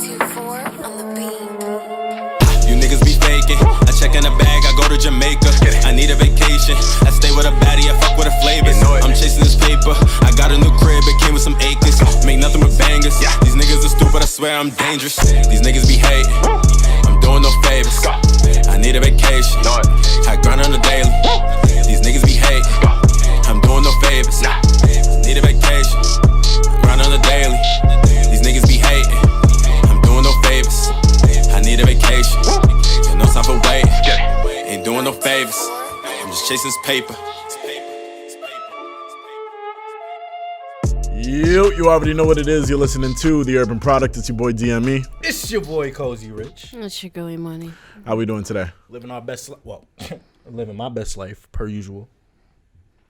2-4 on the beat. You niggas be faking. I check in the bag, I go to Jamaica. I need a vacation. I stay with a baddie, I fuck with the flavors. I'm chasing this paper. I got a new crib, it came with some acres. Make nothing with bangers. These niggas are stupid, I swear I'm dangerous. These niggas be hating. I'm doing no favors. I need a vacation. I grind on the daily. These niggas be hating. I'm doing no favors. Need a vacation. I grind on the daily. These niggas be hating. I'm doing no favors. I need a vacation. Got no time for waiting. Ain't doing no favors. I'm just chasing this paper. You already know what it is. You're listening to The Urban Product. It's your boy DME. It's your boy Cozy Rich. It's your girl Imani. How we doing today? Living our best life. Well, living my best life per usual.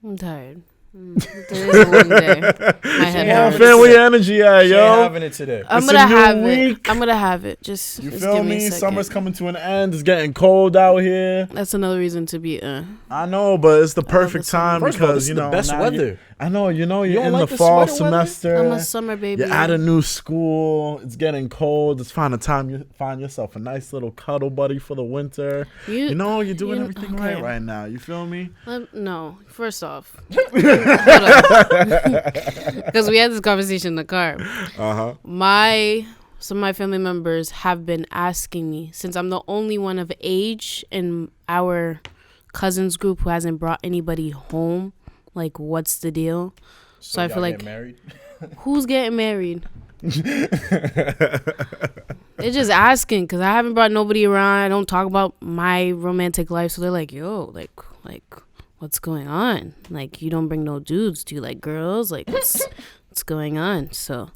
I'm tired. Today's a long day. My head hurts. Family energy, She yo. ain't having it today. I'm It's gonna a new have week. it. I'm gonna have it. Just You just feel give me me? a second. Summer's coming to an end. It's getting cold out here. That's another reason to be. I know, but it's the perfect the summer. time First of all, because this you is the know best now weather. I know, you're don't in like the the fall sweater weather? semester. I'm a summer baby. You're at a new school. It's getting cold. It's finally time you find yourself a nice little cuddle buddy for the winter. You're doing everything right now. You feel me? No, first off, because we had this conversation in the car. Uh-huh. Some of my family members have been asking me, since I'm the only one of age in our cousins group who hasn't brought anybody home, like, what's the deal? So I feel like, married? who's getting married? They're just asking because I haven't brought nobody around. I don't talk about my romantic life, so they're like, yo, like what's going on? Like, you don't bring no dudes. Do you like girls? Like, what's going on? So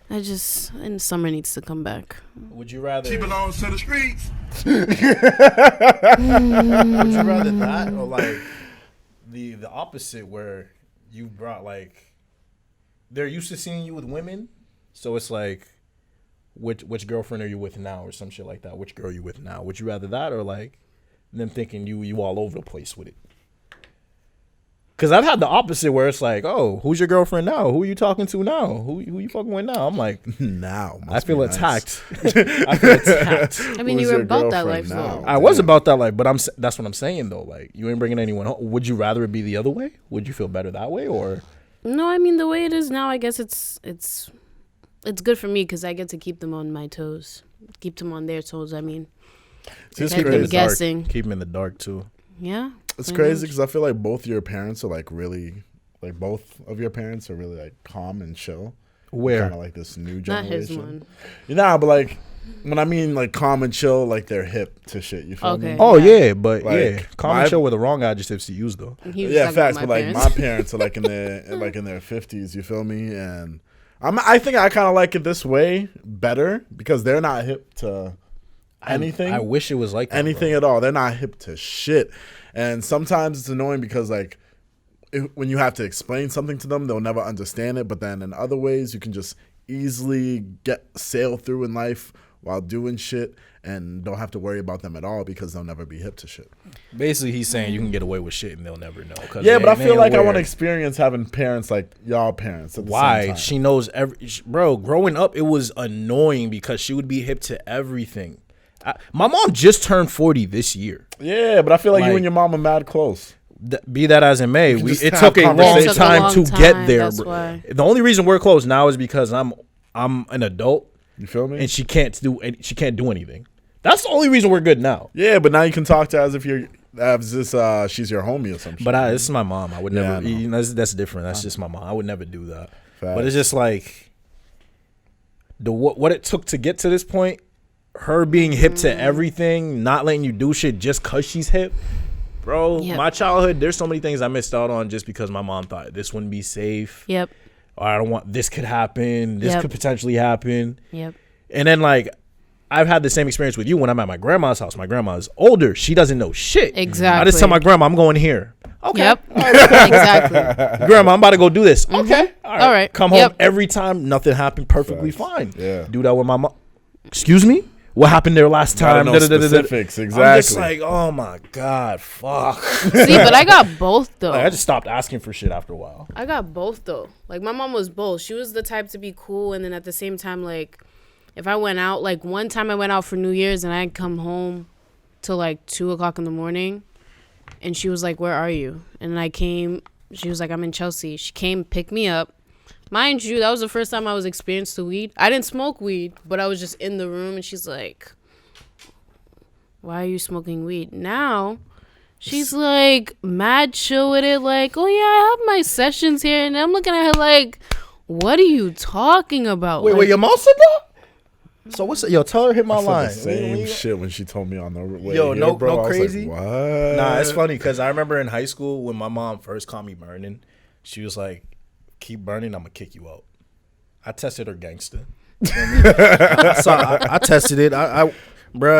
and summer needs to come back. Would you rather? She belongs to the streets. Would you rather that or like the opposite, where you brought like they're used to seeing you with women, so it's like which girlfriend are you with now or some shit like that? Which girl are you with now? Would you rather that or like them thinking you all over the place with it? Because I've had the opposite where it's like, oh, who's your girlfriend now? Who are you talking to now? Who you fucking with now? I'm like, Now. I feel must be nice. attacked. I feel attacked. I mean, Who's you were your about that girlfriend life, now? though. I was about that life, but that's what I'm saying though. Like, you ain't bringing anyone home. Would you rather it be the other way? Would you feel better that way, or? No, I mean, the way it is now, I guess it's good for me because I get to keep them on my toes, keep them on their toes. I mean, It's keep them crazy. guessing. Keep them in the dark too. Yeah, It's pretty crazy much. because I feel like both your parents are like really, like both of your parents are really like calm and chill. Where? Kind of like this new Not generation. his one. Nah, but like when I mean like calm and chill, like they're hip to shit. You feel Okay. me? Oh Yeah. yeah, but Like, yeah, calm my- and chill with the wrong adjectives to use though. He was Yeah, talking facts. about But like parents. my parents are like in their 50s. You feel me? And I think I kind of like it this way better because they're not hip to anything. I wish it was like that, anything at all. They're not hip to shit. And sometimes it's annoying because like when you have to explain something to them, they'll never understand it. But then in other ways, you can just easily sail through in life while doing shit and don't have to worry about them at all because they'll never be hip to shit. Basically, he's saying you can get away with shit and they'll never know. Yeah, but I feel like I want to to. experience having parents like y'all parents at the same Why? time. She knows bro, growing up, it was annoying because she would be hip to everything. My mom just turned 40 this year. Yeah, but I feel like you Like- and your mom are mad close. Be that as it may, can just it have took a long conversations. time to get there. That's bro. why. The only reason we're close now is because I'm an adult You feel me? and she can't do anything. That's the only reason we're good now. Yeah, but now you can talk to her as if she's your homie or something. But this is my mom. I would Yeah, never. I know. You know, that's different. That's just my mom. I would never do that. Facts. But it's just like what it took to get to this point. Her being hip to everything, not letting you do shit just cause she's hip, bro. Yep. My childhood, there's so many things I missed out on just because my mom thought this wouldn't be safe. Yep. Or I don't want this could happen. This Yep. could potentially happen. Yep. And then like I've had the same experience with you when I'm at my grandma's house. My grandma's older. She doesn't know shit. Exactly. I just tell my grandma I'm going here. Okay. Yep. Exactly. Grandma, I'm about to go do this. Okay. All right. Come home Yep. every time. Nothing happened. Perfectly fine. Yeah. Do that with my mom. Excuse me? What happened there last Gotta time? know Da-da-da-da-da. specifics, I'm just exactly. like, oh my God, fuck. See, but I got both though. Like, I just stopped asking for shit after a while. I got both though. Like my mom was both. She was the type to be cool, and then at the same time, like if I went out, like one time I went out for New Year's and I'd come home till like 2:00 in the morning, and she was like, "Where are you?" And I came. She was like, "I'm in Chelsea." She came, pick me up. Mind you, that was the first time I was experienced to weed. I didn't smoke weed, but I was just in the room, and she's like, "Why are you smoking weed?" Now, she's like mad chill with it, like, "Oh yeah, I have my sessions here," and I'm looking at her like, "What are you talking about?" Wait, like, your mom said that? So what's it? Yo, tell her hit my I said line. the same shit when she told me on the way Yo, here, no bro. I was crazy. Like, what? Nah, it's funny because I remember in high school when my mom first caught me burning, she was like, "Keep burning, I'm gonna kick you out." I tested her gangster. So I tested it. I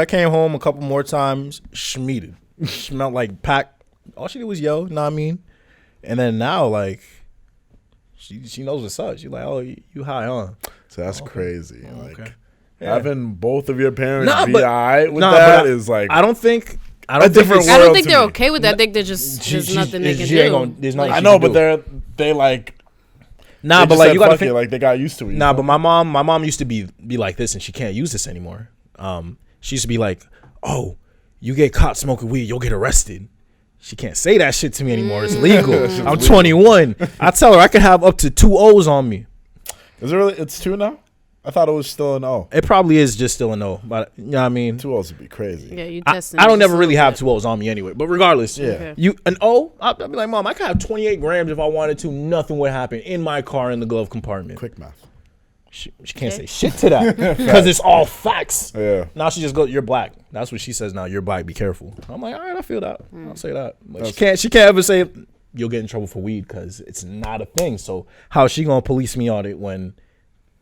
came home a couple more times, schmeated. Smelled like pack. All she did was yo, know what I mean? And then now, like, she knows what's up. She's like, "Oh, you high on." So that's crazy. Like, okay. Yeah. having both of your parents Nah, be but- alright with nah, that but is like I don't think different it's- I don't world think to they're me. okay with that. I think there's nothing they can she ain't do. gonna- there's nothing Like, she I know, can but do. they like Nah, they but just like said you gotta fuck think. it, like they got used to it. you Nah, know? but my mom used to be like this, and she can't use this anymore. She used to be like, "Oh, you get caught smoking weed, you'll get arrested." She can't say that shit to me anymore. It's legal. I'm 21. I tell her I could have up to 2 O's on me. Is it really? It's 2 now. I thought it was still an O. It probably is just still a no, but you know what I mean. 2 O's would be crazy. yeah, you I testing. don't just ever a really little have bit. 2 O's on me anyway. But regardless, Yeah. Okay. you an O, I'll be like, "Mom, I could have 28 grams if I wanted to. Nothing would happen in my car in the glove compartment." Quick math. She can't say shit to that because it's all facts. Yeah. Now she just goes, "You're black." That's what she says now. "You're black. Be careful." I'm like, all right, I feel that. I'll say that. But she can't ever say you'll get in trouble for weed because it's not a thing. So how is she gonna police me on it when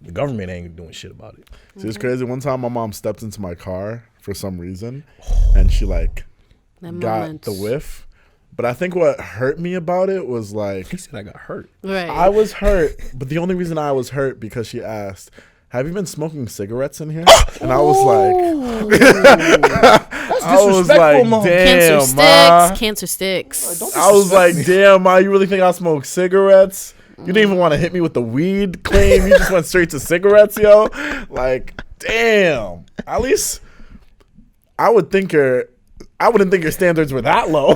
the government ain't doing shit about it? See, it's crazy. One time, my mom stepped into my car for some reason, and she like That got moment. the whiff. But I think what hurt me about it was like He said I got hurt. Right. I was hurt, but the only reason I was hurt because she asked, "Have you been smoking cigarettes in here?" And I was like, I was like, Mom. cancer "Damn, ma." sticks. Cancer sticks. I was like, "Damn, ma, you really think I smoke cigarettes? You didn't even want to hit me with the weed claim. You just went straight to cigarettes, yo. Like, damn. At least I wouldn't think your standards were that low."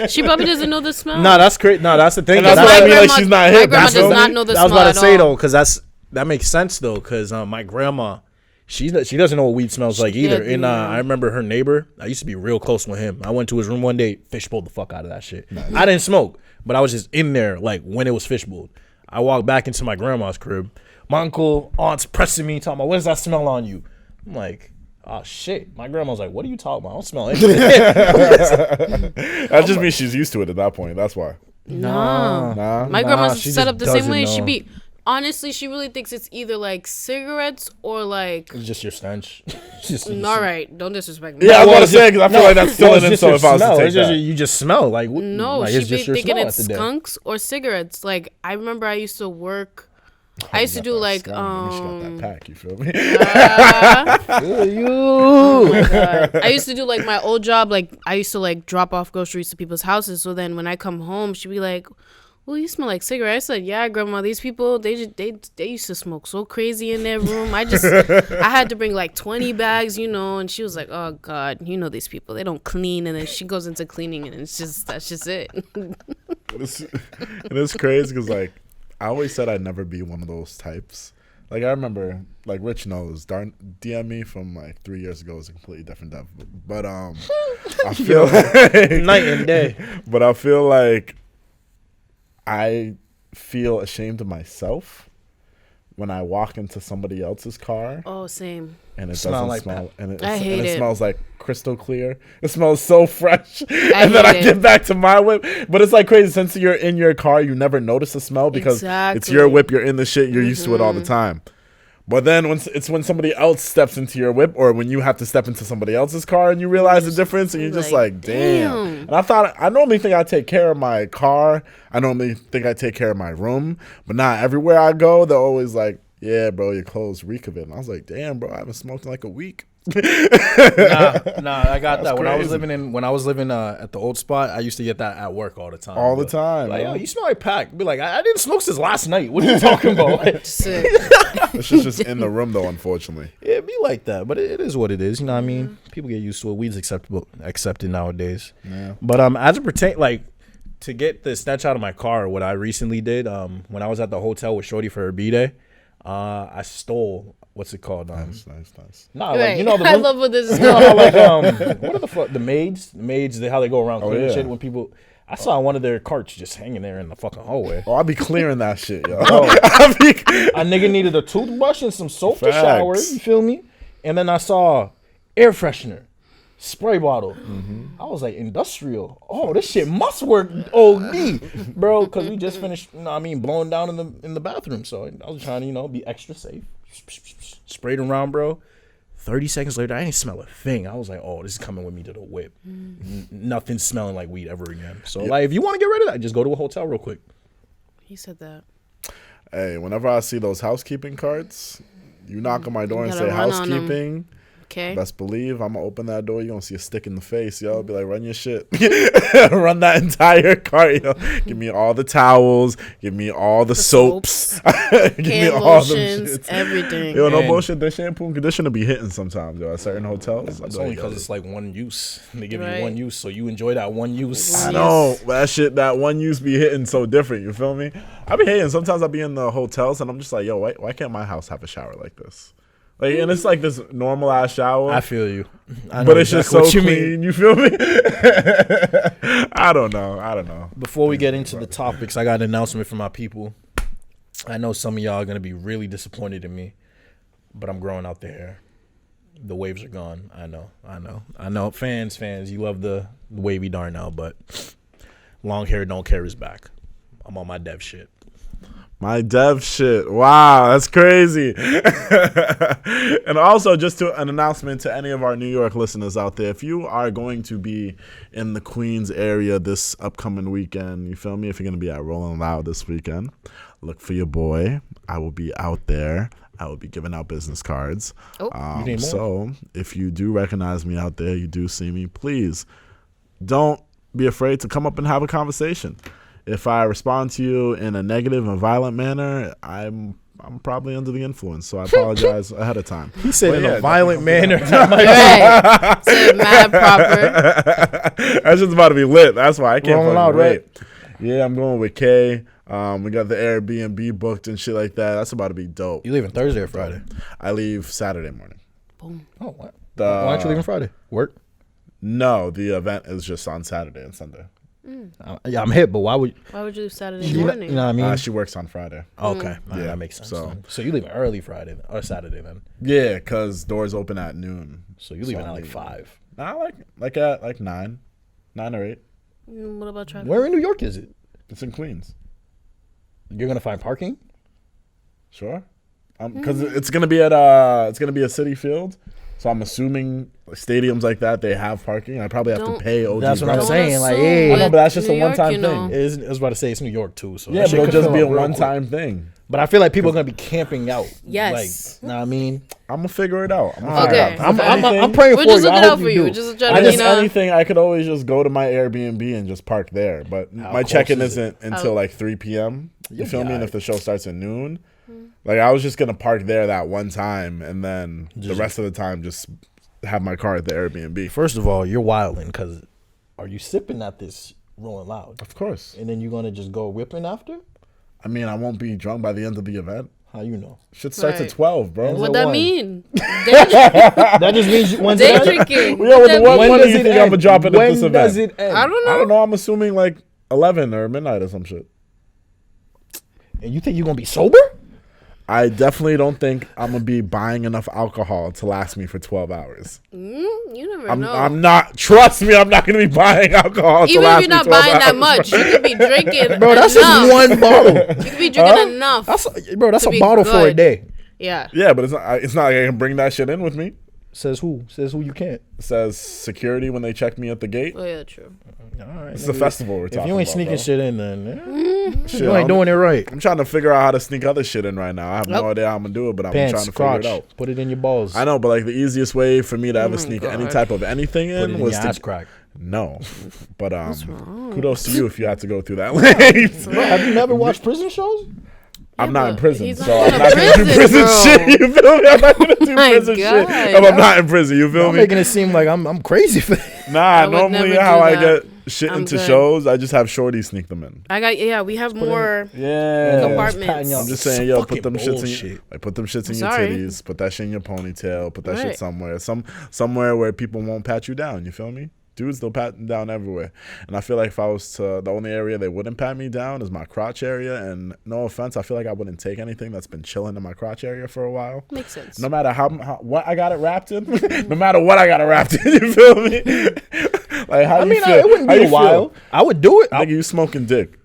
She probably doesn't know the smell. No, that's great. No, that's the thing. And that's That's what I My mean. Like, grandma- she's not my hip. grandma That's does what- not know the I was smell about at to say all. though, because that makes sense though, because my grandma, she doesn't know what weed smells like either. didn't, And yeah. I remember her neighbor. I used to be real close with him. I went to his room one day, fishbowled the fuck out of that shit. I didn't smoke, but I was just in there like when it was fishbowled. I walked back into my grandma's crib. My uncle, aunts pressing me, talking about, "What does that smell on you?" I'm like, "Oh shit." My grandma's like, "What are you talking about? I don't smell anything." That just means she's used to it at that point. That's why. No. Nah. My grandma's she set just up the same doesn't way. She know. be honestly, she really thinks it's either like cigarettes or like. It's just your stench. Just All right, don't disrespect me. Yeah, I was Well, about to it's say because I feel like that's still Well, an it's just insult your if I was to smell. take It's just, that. you just smell like No, like, she it's be just your thinking smell it's at the day. skunks or cigarettes. Like I remember, I used to work. I used to do like She got that pack. You feel me? I used to do like my old job. Like I used to like drop off groceries to people's houses. So then when I come home, she'd be like, "Well, you smell like cigarettes." I said, "Yeah, grandma. These people, they used to smoke so crazy in their room. I had to bring like 20 bags, you know." And she was like, "Oh God, you know these people. They don't clean." And then she goes into cleaning, and that's just it. It's crazy because like I always said I'd never be one of those types. Like I remember, like Rich knows, DM me from like 3 years ago was a completely different devil. But I feel like, Night and day. but I feel like I feel ashamed of myself when I walk into somebody else's car Oh, same. and it Smell doesn't like smell, and I hate it it. smells like crystal clear. It smells so fresh, and then hate I it. get back to my whip. But it's like crazy since you're in your car, you never notice the smell because it's Exactly. your whip. You're in the shit. You're used to it all the time. But then when somebody else steps into your whip, or when you have to step into somebody else's car and you realize the difference, and you're just like, damn. And I normally think I take care of my car. I normally think I take care of my room, but not everywhere I go. They're always like, "Yeah, bro, your clothes reek of it." And I was like, "Damn, bro, I haven't smoked in like a week." Nah, I got that. When I was living at the old spot, I used to get that at work all the time. All the time. Like, yo, you smell like pack. Be like, I didn't smoke since last night. What are you talking about? Sick. It's just in the room though, unfortunately. It'd be like that, but it is what it is. You know what I mean? People get used to it. Weed's accepted nowadays. Yeah. But as it pertains, like, to get the snatch out of my car, what I recently did, when I was at the hotel with Shorty for her B-Day, I stole, what's it called? Nice. Nah, Right. like, you know the I love what this is you know called. how, like, what are the fuck, the maids, how they go around cleaning yeah. shit when people. I saw one of their carts just hanging there in the fucking hallway. Oh, I'll be clearing that shit, yo. A nigga needed a toothbrush and some soap to shower. Facts. You feel me? And then I saw air freshener, spray bottle. I was like, industrial. Oh, this shit must work. OD, bro. Because we just finished. You know what I mean, blowing down in the bathroom. So I was trying to be extra safe. Sprayed around, bro. 30 seconds later, I didn't smell a thing. I was like, oh, this is coming with me to the whip. Nothing's smelling like weed ever again. So, like, if you want to get rid of that, just go to a hotel real quick. He said that. Hey, whenever I see those housekeeping cards, you knock on my door and gotta say run on 'em. housekeeping. Okay. Best believe I'm gonna open that door. You're gonna see a stick in the face, yo. Be like, run your shit. Run that entire cart, yo. Give me all the towels. Give me all the soaps. Give me Hand all them lotions, shits. everything. Yo, no And- bullshit. The shampoo and conditioner be hitting sometimes, yo. At certain hotels. It's I'm only like, because yo, it's like one use. They give Right. you one use, so you enjoy that one use. I know that shit. That one use be hitting so different. You feel me? I be hating. Sometimes I be in the hotels and I'm just like, yo, why can't my house have a shower like this? Like, and it's like this normal ass shower. I feel you. I know But it's just exactly so what you clean. mean. You feel me? I don't know. Before we get into the topics, I got an announcement from my people. I know some of y'all are gonna be really disappointed in me, but I'm growing out the hair. The waves are gone. I know. Fans, you love the wavy Darnell, but long hair don't care is back. I'm on my dev shit. My dev shit. Wow, that's crazy. And also, just an announcement to any of our New York listeners out there. If you are going to be in the Queens area this upcoming weekend, you feel me? If you're going to be at Rolling Loud this weekend, look for your boy. I will be out there. I will be giving out business cards. Oh. You need more? So if you do recognize me out there, you do see me, please don't be afraid to come up and have a conversation. If I respond to you in a negative and violent manner, I'm probably under the influence, so I apologize ahead of time. He said But in yeah, a violent manner. Right. Said mad proper. That's just about to be lit. That's why I can't Rolling fucking Loud, wait. right? Yeah, I'm going with Kay. We got the Airbnb booked and shit like that. That's about to be dope. You leaving Thursday or Friday? I leave Saturday morning. Boom. Oh, what? The- Why aren't you leaving Friday? Work? No, the event is just on Saturday and Sunday. Yeah, I'm hip, but why would Why would you leave Saturday you morning? know what I mean? She works on Friday. Okay, Yeah, that makes sense. so- So you leaving early Friday or Saturday then? Yeah, because doors open at noon. So you leaving I'm at like leaving. 5. Nah, like at 9 or 8. What about Travis? Where in New York is it? It's in Queens. You're gonna find parking? Sure. Because it's gonna be at a city field, so I'm assuming stadiums like that they have parking. I probably have Don't- to pay OG. That's what I'm rent. saying. Like, assume yeah. I know, but that's just New a York, one-time you know. thing. I was about to say it's New York too, so Yeah, that shit but it'll could just fill be a up real one-time thing. quick. But I feel like people are gonna be camping out. Yes. Like, know what I mean? I'm gonna figure it out. Okay. I'm praying We're for just you. I looking hope out for you you. do. Just trying I to, just you know. anything I could always just go to my Airbnb and just park there. But my close check-in is it? isn't until like 3 p.m. You You'll feel be me? And alright. if the show starts at noon, like I was just gonna park there that one time, and then the rest of the time just have my car at the Airbnb. First of all, you're wilding because are you sipping at this Rolling Loud? Of course. And then you're gonna just go whipping after? I mean, I won't be drunk by the end of the event. How you know? Shit starts Right. at 12, bro. What it that one? mean? That just means when's Day it end? drinking. Yeah, What with that the one mean? money you think I'm gonna drop it at When this event? does it end? I don't know. I don't know. I'm assuming like 11 or midnight or some shit. And you think you're gonna be sober? I definitely don't think I'm gonna be buying enough alcohol to last me for 12 hours. You never I'm know. not. Trust me, I'm not gonna be buying alcohol to Even if last you're me not 12 buying that hours, much, bro. you could be drinking. Bro, that's enough. just one bottle. You could be drinking enough. That's To a be bottle for a good. day. Yeah. Yeah, but it's not. It's not like I can bring that shit in with me. Says who? Says who you can't. It says security when they check me at the gate. Oh yeah, true. All right. It's the festival we're If talking you ain't about, sneaking bro. shit in, then Shit, You ain't doing it right. I'm trying to figure out how to sneak other shit in right now. I have no Yep. idea how I'm gonna do it, but I'm Pants, trying to crotch, figure it out. put it in your balls. I know, but like the easiest way for me to ever my sneak any God. type of anything Put it in in was your to ass crack. no. But wrong? kudos to you if you had to go through that length. Bro, have you never watched prison shows? I'm not in but prison, he's so not I'm in not gonna do prison, prison bro. shit. You feel me? I'm not gonna do My prison God. shit if I'm not in prison. You feel I'm me? making it seem like I'm crazy for that. Nah, would normally never how do I that. get shit I'm into good. shows, I just have shorty sneak them in. We have more. Yeah. Compartments. I'm just saying, yo, put Fucking them shits in bullshit. your, like, put them shits in your Sorry. titties, put that shit in your ponytail, put that shit Right. somewhere where people won't pat you down. You feel me? Dudes, they'll pat them down everywhere. And I feel like if I was to, the only area they wouldn't pat me down is my crotch area. And no offense, I feel like I wouldn't take anything that's been chilling in my crotch area for a while. Makes sense. No matter how what I got it wrapped in, no matter what I got it wrapped in, you feel me? Like how I you mean, feel? it wouldn't How be you a while. feel? I would do it. Nigga, you smoking dick.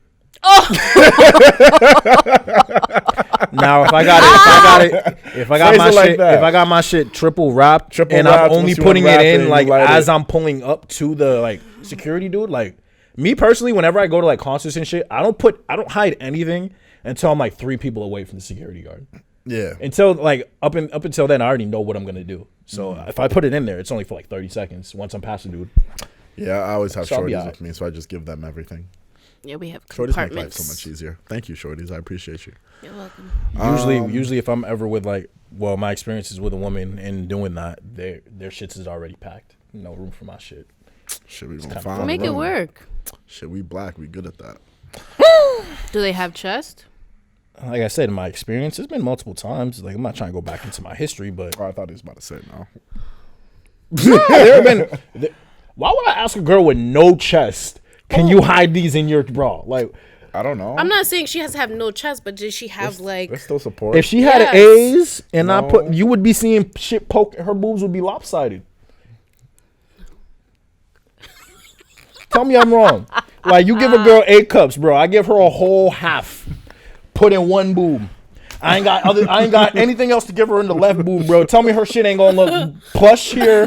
Now, if I Phrase it like that. if I got my shit triple wrapped, and wrapped, I'm only once you putting it unwrap it, in you like light as it. I'm pulling up to the like security dude, like me personally, whenever I go to like concerts and shit, I don't hide anything until I'm like 3 people away from the security guard. Yeah. Until like up until then, I already know what I'm gonna do. So if I put it in there, it's only for like 30 seconds. Once I'm past the dude, Yeah, I always have So I'll be shorties alright. with me, so I just give them everything. Yeah, we have Shorties make life compartments. so much easier. Thank you, shorties. I appreciate you. You're welcome. usually if I'm ever with like, well, my experiences with a woman and doing that, their shits is already packed. No room for my shit. Shit, we gonna kinda find Make it room. work. Shit, we black. We good at that. Do they have chest? Like I said, in my experience, it's been multiple times. Like I'm not trying to go back into my history, but Oh, I thought he was about to say no. there have been. Why would I ask a girl with no chest? Can you hide these in your bra? Like, I don't know. I'm not saying she has to have no chest, but does she have like? There's still support. if she had Yes. A's and I No. put, you would be seeing shit poke. Her boobs would be lopsided. Tell me I'm wrong. Like you give a girl A cups, bro. I give her a whole half. Put in one boob. I ain't got anything else to give her in the left boob, bro. Tell me her shit ain't gonna look plush here,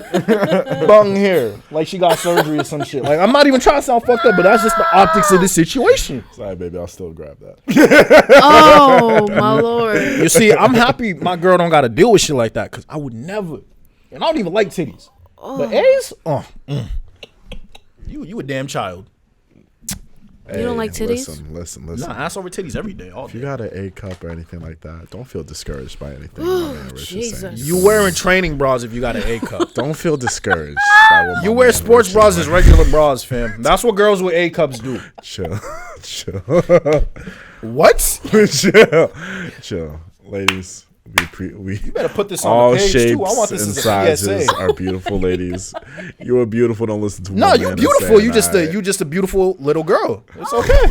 bung here, like she got surgery or some shit. Like I'm not even trying to sound fucked up, but that's just the optics of the situation. Sorry, baby. I'll still grab that. Oh my lord! You see, I'm happy my girl don't got to deal with shit like that because I would never, and I don't even like titties. But A's, you a damn child. Hey, don't like titties? Listen. Nah, ass over titties every day, all If you day. got an A cup or anything like that, don't feel discouraged by anything. my man Rich is saying. Jesus. You wearing training bras if you got an A cup. Don't feel discouraged. by what You my wear man sports Rich bras is as regular bras, fam. That's what girls with A cups do. Chill. Chill. What? Chill. Ladies, we Better put this on all the page shapes too. I want this and as a sizes PSA. are beautiful, ladies. You are beautiful. Don't listen to No, one you man beautiful. saying, You just "Alright, you just a beautiful little girl. It's okay.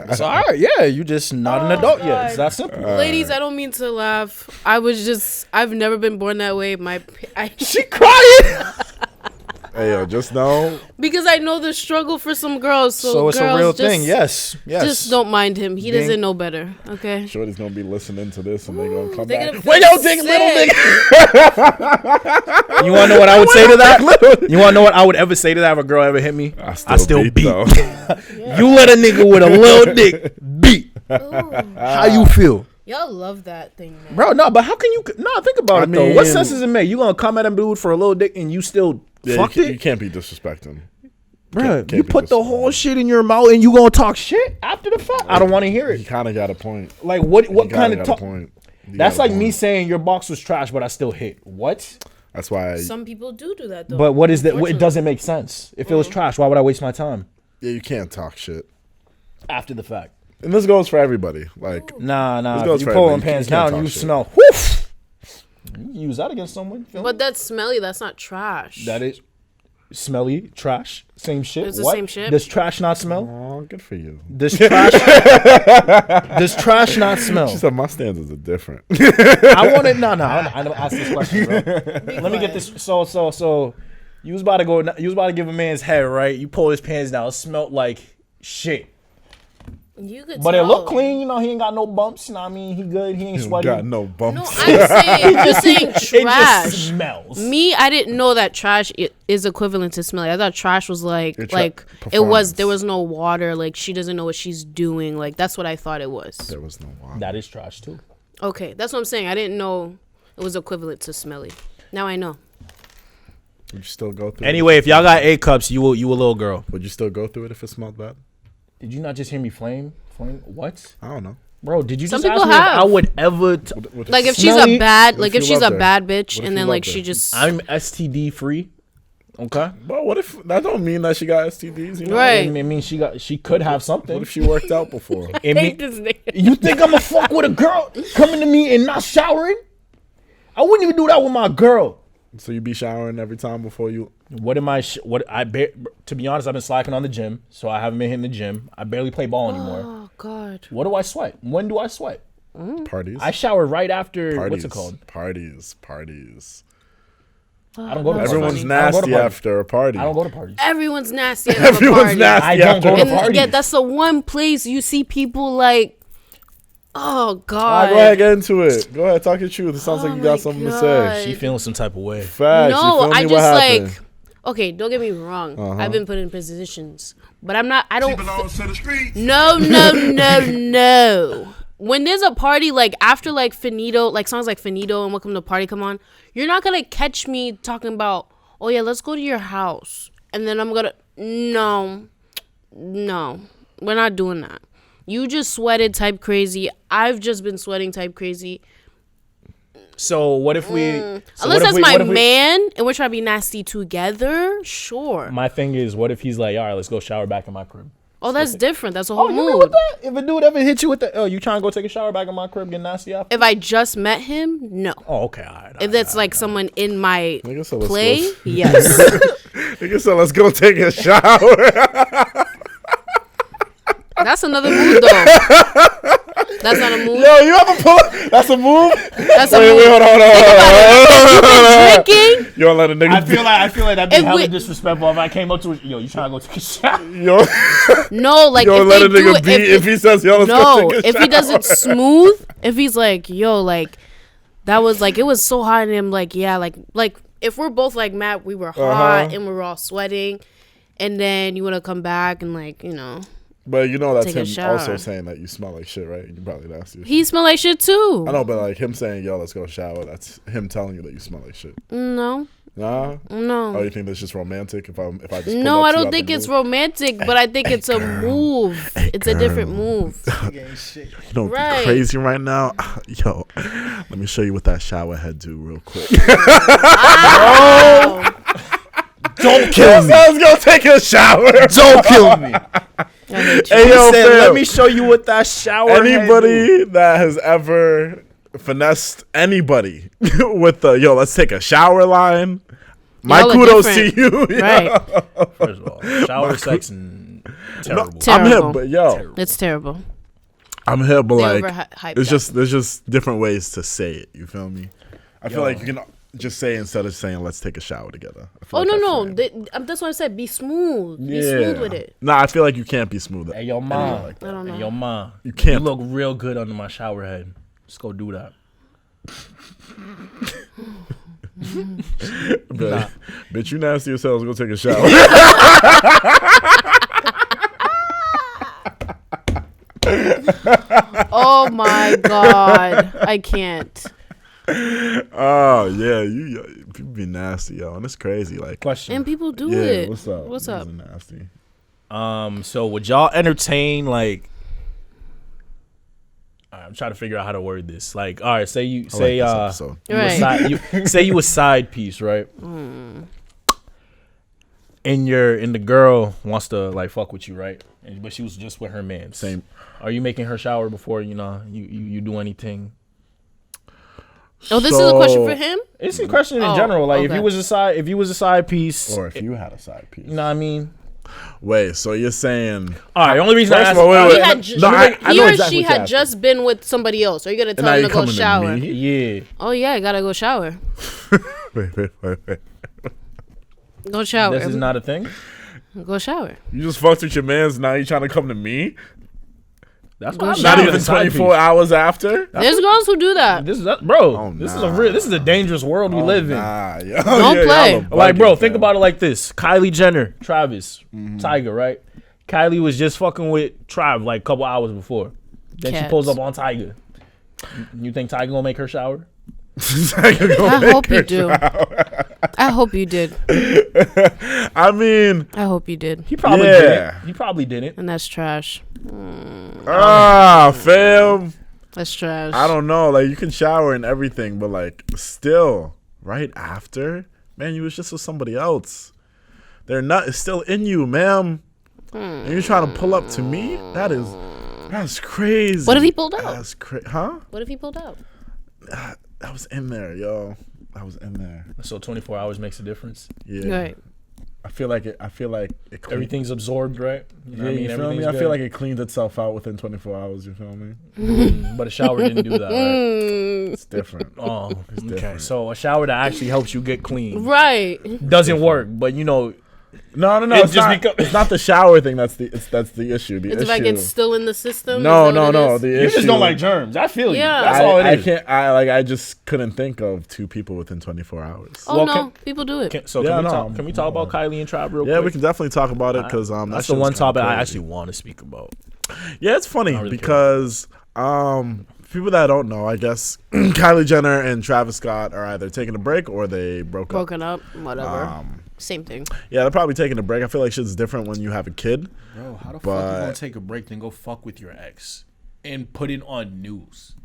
It's all right. Yeah, you just not an adult yet. It's that simple. Ladies, I don't mean to laugh. I've never been born that way. She crying. Hey, yo, just know Because I know the struggle for some girls. So it's a girls, real just- thing. Yes. Just don't mind him. He Being- doesn't know better. Okay. Shorty's gonna be listening to this and they're gonna come They're back. gonna Wait, feel yo, dig little sick. nigga. You want to know what I would say to that? You want to know what I would ever say to that if a girl ever hit me? I still beat. Though. You let a nigga with a little dick beat. How you feel? Y'all love that thing, man. Bro, no, but how can you? No, think about I it though. What mean- sense does it make? You gonna come at a dude for a little dick and you still Yeah, fucked you it? can't be disrespecting. Bro, can't you be put the disrespectful. whole shit in your mouth and you gonna talk shit after the fact? I don't want to hear He it. kind of got a point. Like what He kind kinda of got a talk? point. He That's got a like me point. saying your box was trash, but I still hit. What? That's why. Some people do that though. But what is that? It unfortunately. doesn't make sense. If it was trash, why would I waste my time Yeah, you can't talk shit. after the fact? And this goes for everybody. Like, Nah. This goes If you for pull them everybody. You pants can't down, talk you shit. smell. Whoof. You can use that against someone. Feel me? But that's smelly. That's not trash. That is smelly, trash, same shit. It's the What? same shit? Does trash not smell? oh, good for you. Does trash? Does trash not smell? She said my standards are different. I want it. No. I don't ask this question, bro. Let me get this. So. You was about to give a man's head, right? You pull his pants down. It smelled like shit. You could But it tell. look clean, you know. He ain't got no bumps. You know what I mean? He good. He ain't sweaty. Got no No, bumps. I'm saying you're saying It just trash. smells. Me, I didn't know that trash is equivalent to smelly. I thought trash was like Your it was. performance. There was no water. Like she doesn't know what she's doing. Like that's what I thought it was. There was no water. That is trash too. Okay, that's what I'm saying. I didn't know it was equivalent to smelly. Now I know. Would you still go through Anyway, if y'all got A cups, you a little girl. it? Would you still go through it if it smelled bad? Did you not just hear me flame? What? I don't know. Bro, did you Some just ask people me if have. I would ever... Like if she's Smelly- a bad, like What if if you she's a loved her? bad bitch, What if and you then like loved she her? just I'm STD free. Okay? But what if that don't mean that she got STDs? You know? Right. I mean, she could have something. What if she worked out before? It mean- this nigga. You think I'm gonna fuck with a girl coming to me and not showering? I wouldn't even do that with my girl. So you be showering every time before you? What am I? To be honest, I've been slacking on the gym, so I haven't been hitting the gym. I barely play ball anymore. Oh God. What do I sweat? When do I sweat? Parties. I shower right after. Parties. What's it called? Parties. I don't go to Everyone's parties. I don't go to nasty parties. after a party. I don't go to parties. Everyone's nasty at a Everyone's party. nasty I don't after go a to And parties. yeah, that's the one place you see people like. Oh All God. right, go ahead, get into it. Go ahead, talk your truth. It sounds like Oh you my got something to say. God. She feeling some type of way. Facts. you No, feel me? I What just happened? like. Okay, don't get me wrong. Uh-huh. I've been put in positions, but I'm not. I don't. belongs to the streets. No. When there's a party, like after like Finito, like songs like Finito and Welcome to Party come on, you're not gonna catch me talking about, oh yeah, let's go to your house, and then I'm gonna no, we're not doing that. You just sweated type crazy. I've just been sweating type crazy. So what if we? So Unless what if that's we- my what if we- man and we're trying to be nasty together, sure. My thing is, what if he's like, all right, let's go shower back in my crib. Oh, that's different. That's a whole Oh, you know mood. what that? If a dude ever hit you with the, oh, you trying to go take a shower back in my crib, get nasty after? If I just met him, no. Oh, okay, all right. If that's like someone in my Nigga, so let's play, go. yes. Nigga said, let's go take a shower. That's another mood though. That's not a mood. Yo, you ever pull? That's a move. That's a Wait, mood. hold on. Drinking. You don't let a nigga. I feel like that'd be If hella we- disrespectful if I came up to it. Yo, you trying to go take a shower? Yo, No, like you don't if let they a do nigga it, beat if he says, yo, let's no, go take a if shower. he does it smooth, if he's like, yo, like that was like it was so hot, and I'm like, yeah, like if we're both like Matt, we were hot and we were all sweating, and then you want to come back and like But you know that's Take a him shower. also saying that you smell like shit, right? You probably nasty. he smelled like shit too. I know, but like him saying, yo, let's go shower, that's him telling you that you smell like shit. No, Nah? no. Oh, you think that's just romantic if I just pull No, up I to you don't out think the it's blue? romantic, but I think it's a move. It's a different move. You know, Right. crazy right now. Yo, let me show you what that shower head do real quick. Don't kill me. Let's go take a shower. Don't kill me. I hate you. Hey, yo, Said, fam. let me show you what that shower. head do." Anybody that has ever finessed anybody with the yo, let's take a shower line. My Y'all are kudos different. to you. yo. Right. First of all, shower sex and terrible. I'm Terrible. him, but yo, It's terrible. I'm here, but They like, overhyped it's that. there's just different ways to say it. You feel me? I feel like you can just say instead of saying let's take a shower together. I feel Oh like no, that's no. fine. That's what I said. Be smooth. Be Yeah. smooth with it. Nah, I feel like you can't be smooth. Hey, yo, mom. I don't know. Hey, yo, mom. You can't. You look real good under my shower head. Let's go do that. But, bitch, you nasty as hell. Let's go take a shower. Oh my god, I can't. Oh yeah, you people be nasty, yo, and it's crazy. Like, Question. And people do yeah, it. what's up? What's Niggas up? are nasty. So would y'all entertain like? I'm trying to figure out how to word this. Like, all right, say you I say like this episode. you a Right. side, you say you a side piece, right? And the girl wants to like fuck with you, right? But she was just with her man. Same. Are you making her shower before you do anything? Oh, this is a question for him. It's a question in Oh, general. Like if okay. you was a side piece, Or if you had a side piece. you know what I mean? Wait, so you're saying? All right. Only reason I First asked, of all, wait, He wait. had no, ju- no, I he know or exactly she what you're had just been with somebody else. Are you gonna tell now him you to go coming to shower? me? yeah. Oh yeah, I gotta go shower. Wait. Go shower. This is not a thing. Go shower. You just fucked with your mans. Now you trying to come to me? That's Go what I'm Not shower. even 24 hours after. There's girls who do that. This is bro. Oh, this nah. is a dangerous world we live in. Nah, yo. Don't play. y'all are Like, bro, bugging, think fam. about it like this: Kylie Jenner, Travis, Tiger, right? Kylie was just fucking with Trav like a couple hours before. Then she Cats. pulls up on Tiger. You think Tiger gonna make her shower? I hope you do. I hope you did. I mean, I hope you did. He probably Yeah. didn't. He probably didn't. And that's trash. fam. That's trash. I don't know. Like, you can shower and everything, but like, still, right after, man, you was just with somebody else. Their nut is still in you, ma'am. And you're trying to pull up to me? That's crazy. What if he pulled out? That's crazy. Huh? What if he pulled out? That was in there, yo. That was in there. So 24 hours makes a difference. Yeah. Right. I feel like it clean- Everything's absorbed, right? You know Yeah, what I mean? you feel me? Everything's I feel good. like it cleans itself out within 24 hours. You feel me? But a shower didn't do that, right? It's different. Oh, okay. different. So a shower that actually helps you get clean Right. doesn't work, but you know, No. It It's just not, become- it's not the shower thing. That's the issue. The It's issue. like it's still in the system. no. Is that what it is? The you issue. just don't like germs. I feel you. Yeah. That's all it I is. can't. I just couldn't think of two people within 24 hours. Oh Well, no, people do it. Can Yeah, we no, talk? Can we talk about Kylie and Trav real Yeah, quick? we can definitely talk about it because that That's shit the was one kinda topic I crazy. actually want to speak about. Yeah, it's funny really care. because people that don't know, I guess Kylie Jenner and Travis Scott are either taking a break or they broke up. Broken up, whatever. Same thing. Yeah, they're probably taking a break. I feel like shit's different when you have a kid. Bro, how the fuck But- you gonna take a break then go fuck with your ex and put it on news?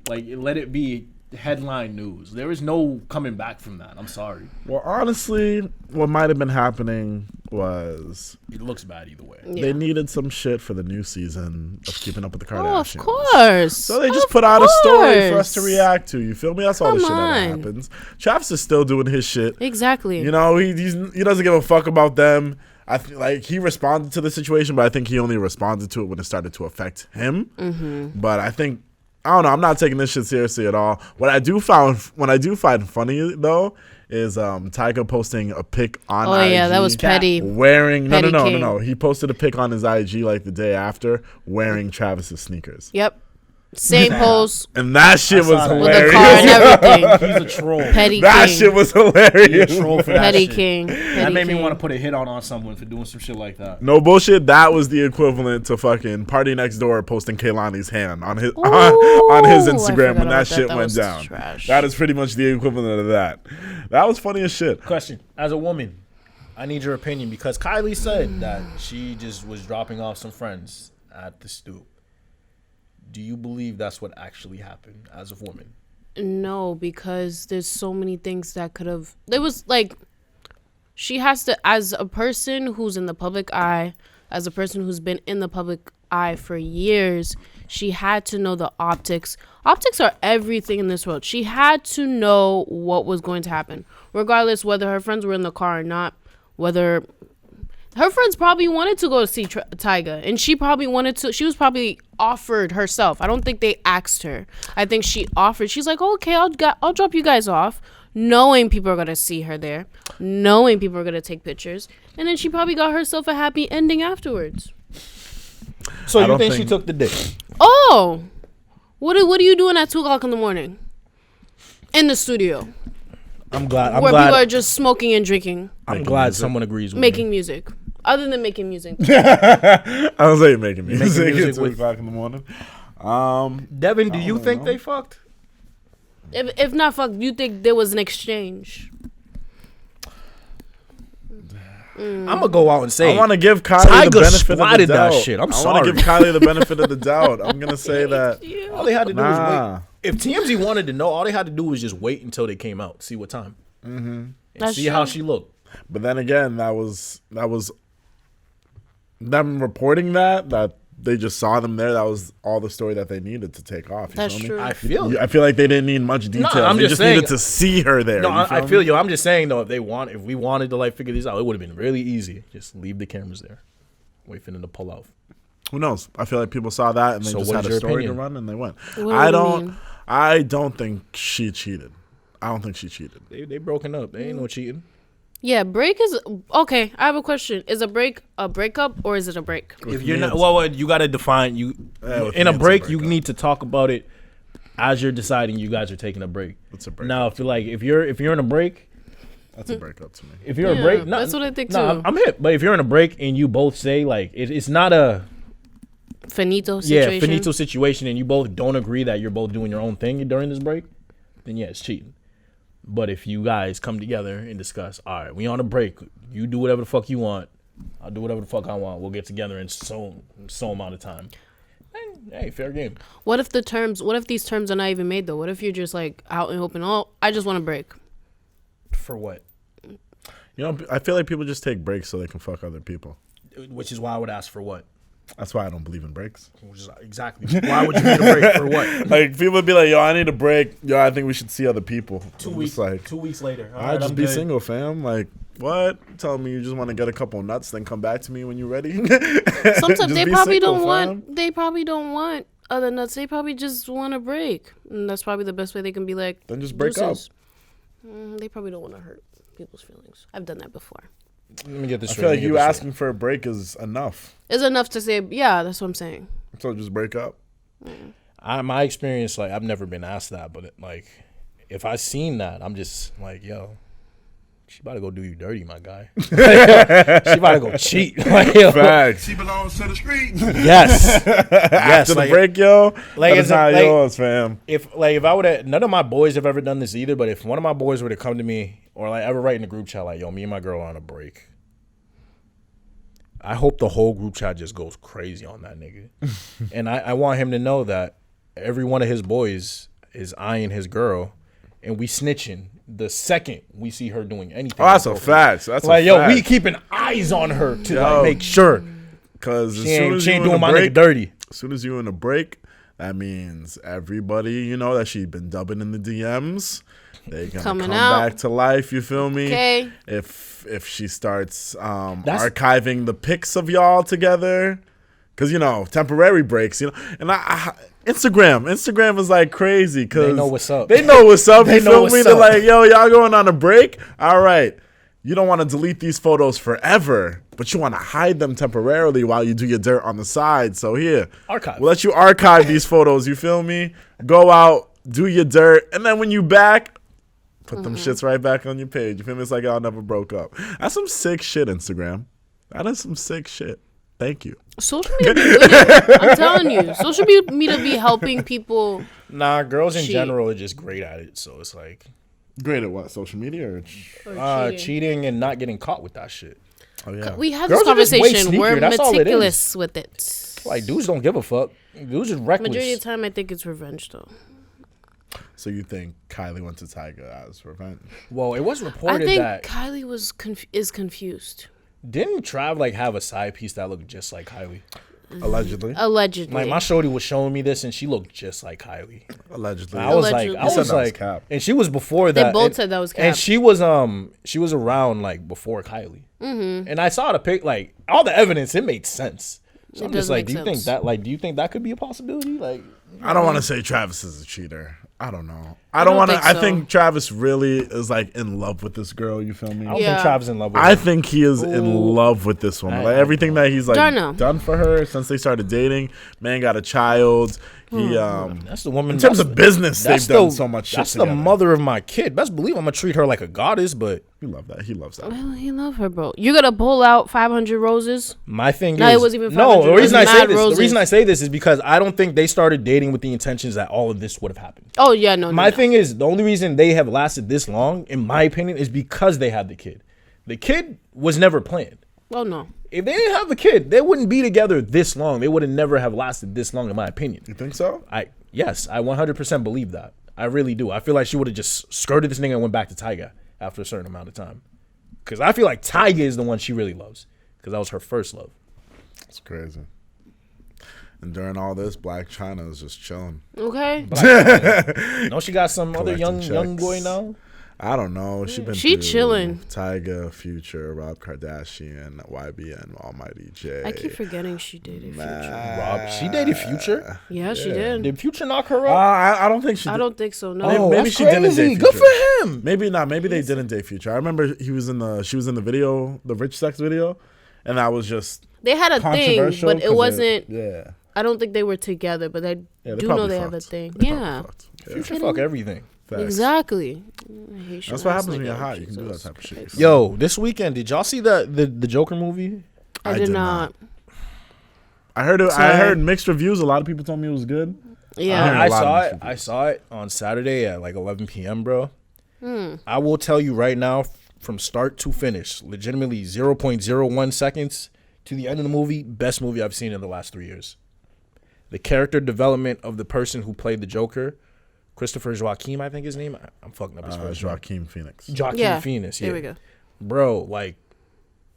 Like, let it be headline news. There is no coming back from that. I'm sorry. Well, honestly, what might have been happening was It looks bad either way. Yeah. they needed some shit for the new season of Keeping Up with the Oh, Kardashians. of course. So they just Of put out a story for us to course. react to. You feel me? That's all the Come shit that on. happens. Travis is still doing his shit. Exactly. You know, he doesn't give a fuck about them. Like, he responded to the situation, but I think he only responded to it when it started to affect him. Mm-hmm. But I think, I don't know, I'm not taking this shit seriously at all. What I do find funny though is Tyga posting a pic on Oh IG. yeah, that was petty. Wearing Petty king. no. He posted a pic on his IG like the day after wearing Travis's sneakers. Yep. Same post And that shit was saw that. with the hilarious. car and everything. He's a troll. Petty That king. shit was He's a hilarious. troll for that Petty shit. king. That Petty made me king. want to put a hit on someone for doing some shit like that. No bullshit. That was the equivalent to fucking Party Next Door posting Kaylani's hand on his Ooh, on his I Instagram forgot when that about shit That went was down. trash. That is pretty much the equivalent of that. That was funny as shit. Question: as a woman, I need your opinion because Kylie said that she just was dropping off some friends at the stoop. Do you believe that's what actually happened as a woman? No, because there's so many things that could have. There was like, she has to, as a person who's in the public eye, as a person who's been in the public eye for years, she had to know the optics. Optics are everything in this world. She had to know what was going to happen, regardless whether her friends were in the car or not, whether her friends probably wanted to go see Tyga, and she probably wanted to. She was probably offered herself. I don't think they asked her. I think she offered. She's like, okay, I'll drop you guys off, knowing people are gonna see her there, knowing people are gonna take pictures, and then she probably got herself a happy ending afterwards. So I you don't think she think- took the dick? Oh, what are you doing at 2:00 in the morning in the studio I'm glad. where people are just smoking and drinking, I'm glad someone agrees with making me. music? Other than making music, I was like making music music at 2 with- o'clock in the morning. Devin, do you think know. they fucked? if not, fuck, you think there was an exchange? I'm gonna go out and say I want to give Kylie Tyga the benefit of the splatted that doubt. shit. I'm I want sorry. to give Kylie the benefit of the doubt. I'm gonna say that. all they had to do was Nah. wait. If TMZ wanted to know, all they had to do was just wait until they came out, see what time, and That's see how true. she looked. But then again, that was them reporting that they just saw them there. That was all the story that they needed to take off. You That's feel me? true. I feel. I feel like they didn't need much detail. I'm They just just saying- needed to see her there. No, you I me? feel you. I'm just saying though, if we wanted to like figure this out, it would have been really easy. Just leave the cameras there, wait for them to pull out. Who knows? I feel like people saw that and they So just what had is a your story opinion? to run and they went. What do I you don't. mean? I don't think she cheated. I don't think she cheated. They broken up. They ain't no cheating. Yeah, break is okay. I have a question. Is a break a breakup or is it a break? If you're not, well, you got to define you in a break. You need to talk about it as you're deciding you guys are taking a break. It's a break. Now, if you're in a break, That's a breakup to me. if you're in a break, that's what I think too. I'm hip. But if you're in a break and you both say like it's not a Finito situation. finito situation, and you both don't agree that you're both doing your own thing during this break, then yeah, it's cheating. But if you guys come together and discuss, all right, we on a break. You do whatever the fuck you want. I'll do whatever the fuck I want. We'll get together in so amount of time. Hey, fair game. What if these terms are not even made though? What if you're just like out and open? Oh, I just want a break. For what? You know, I feel like people just take breaks so they can fuck other people. Which is why I would ask for what? That's why I don't believe in breaks. Which is exactly. Why would you need a break for what? Like, people would be like, yo, I need a break. Yo, I think we should see other people. 2 I'm weeks. just like, 2 weeks later. All I right, just I'm be good. single, fam. Like, what? Tell me you just want to get a couple nuts, then come back to me when you're ready. Sometimes Just they be probably single, don't fam. want. They probably don't want other nuts. They probably just want a break, and that's probably the best way they can be like. Then just break up. deuces. They probably don't want to hurt people's feelings. I've done that before. Let me get this I straight. feel like you asking for a break is enough. It's enough to say, yeah, that's what I'm saying. So just break up. My experience, like I've never been asked that, but like if I seen that, I'm just like, yo, she about to go do you dirty, my guy. She about to go cheat. Like, yo, Facts. She belongs to the streets. yes, yes. After the Like, break, yo, like, that is it's not like- yours, fam. if I would have, none of my boys have ever done this either. But if one of my boys were to come to me or like ever write in a group chat like, yo, me and my girl are on a break, I hope the whole group chat just goes crazy on that nigga. And I want him to know that every one of his boys is eyeing his girl, and we snitching the second we see her doing anything. Oh, that's a inappropriate. fact. That's Like, a yo, fact. we keeping eyes on her to Yo. like make sure Because as she soon ain't, as she you ain't in doing a my break, nigga dirty. as soon as you in a break, that means everybody, you know, that she been dubbing in the DMs. They gonna Coming come out. back to life. You feel me? Okay. If she starts archiving the pics of y'all together, because you know temporary breaks, you know, and Instagram is like crazy because They know what's up. They know what's up. They You know feel what's me? They're up. like, yo, y'all going on a break? All right. You don't want to delete these photos forever, but you want to hide them temporarily while you do your dirt on the side. So here, Archive. we'll let you archive these photos. You feel me? Go out, do your dirt, and then when you back, put them shits right back on your page. You feel me? It's like y'all never broke up. That's some sick shit, Instagram. That is some sick shit. Thank you. Social media, be good at- I'm telling you, social media be helping people. Nah, girls in Cheat. general are just great at it. So it's like Great at what? Social media? Or Cheating. cheating and not getting caught with that shit. oh yeah. We had Girls this are just way conversation. We're sneakier. That's all it is. meticulous with it. Like dudes don't give a fuck. Dudes are reckless. Majority of the time, I think it's revenge though. So you think Kylie went to Tiger as revenge? Well, it was I reported think that Kylie was is confused. didn't Trav like have a side piece that looked just like Kylie. Allegedly. Allegedly. Like my shorty was showing me this and she looked just like Kylie. Allegedly. I was Allegedly. like, He said that was cap. and she was before They that. both and, said that was And cap. she was around like before Kylie. Mm-hmm. And I saw the pic, like all the evidence, it made sense. So It I'm does just like, make sense. do you think that could be a possibility? Like, I don't want to say Travis is a cheater. I don't know. I don't don't want to. think I so. think Travis really is like in love with this girl. You feel me? I don't Yeah. think Trav's in love with I her. think he is in love with this woman. Like everything that he's like Darno. done for her since they started dating. Man got a child. He That's the woman. in terms that's of business, they've that's done the- so much shit That's together. the mother of my kid. Best believe I'm gonna treat her like a goddess. But He love that. He loves that. Well, he love her, bro. You're gonna pull out 500 roses. my thing No, is it wasn't even no. 500. The It reason I was say mad this, roses. the reason I say this is because I don't think they started dating with the intentions that all of this would have happened. Oh yeah, no. My thing is the only reason they have lasted this long, in my opinion, is because they had the kid. The kid was never planned. Oh no. If they didn't have the kid, they wouldn't be together this long. They would have never have lasted this long, in my opinion. You think so? Yes, I 100% believe that. I really do. I feel like she would have just skirted this nigga and went back to Tyga after a certain amount of time. Because I feel like Tyga is the one she really loves. Because that was her first love. It's crazy. And during all this, Black China is just chilling. Okay. No, she got some other Collecting young checks. boy now. I don't know. She She chilling. Tyga, Future, Rob Kardashian, YBN, Almighty J. I keep forgetting she dated Future. Rob, she dated Future. Yeah, she did. Did Future knock her up? I don't think she. I don't think so. No. Maybe, Oh, maybe that's she didn't crazy. date Good Future. for him. Maybe not. Maybe they didn't date Future. I remember she was in the video, the Rich Sex video, and that was just They had a thing, controversial. but it 'cause wasn't. Yeah. I don't think they were together, but I do know probably they have a fucked. thing. They probably Yeah, fucked. Future fuck everything. Facts. exactly. That's what happens when you're hot. You can do that type of shit. Yo, this weekend, did y'all see the Joker movie? I did not. I heard it. I Sorry. heard mixed reviews. A lot of people told me it was good. Yeah. heard a lot of mixed I saw it on Saturday at like 11 p.m., bro. I will tell you right now, from start to finish, legitimately 0.01 seconds to the end of the movie, best movie I've seen in the last 3 years. The character development of the person who played the Joker, Christopher Joaquin, I think his name. I'm fucking up his first name. Joaquin Phoenix. Joaquin Yeah. Phoenix. Yeah. There we go. Bro, like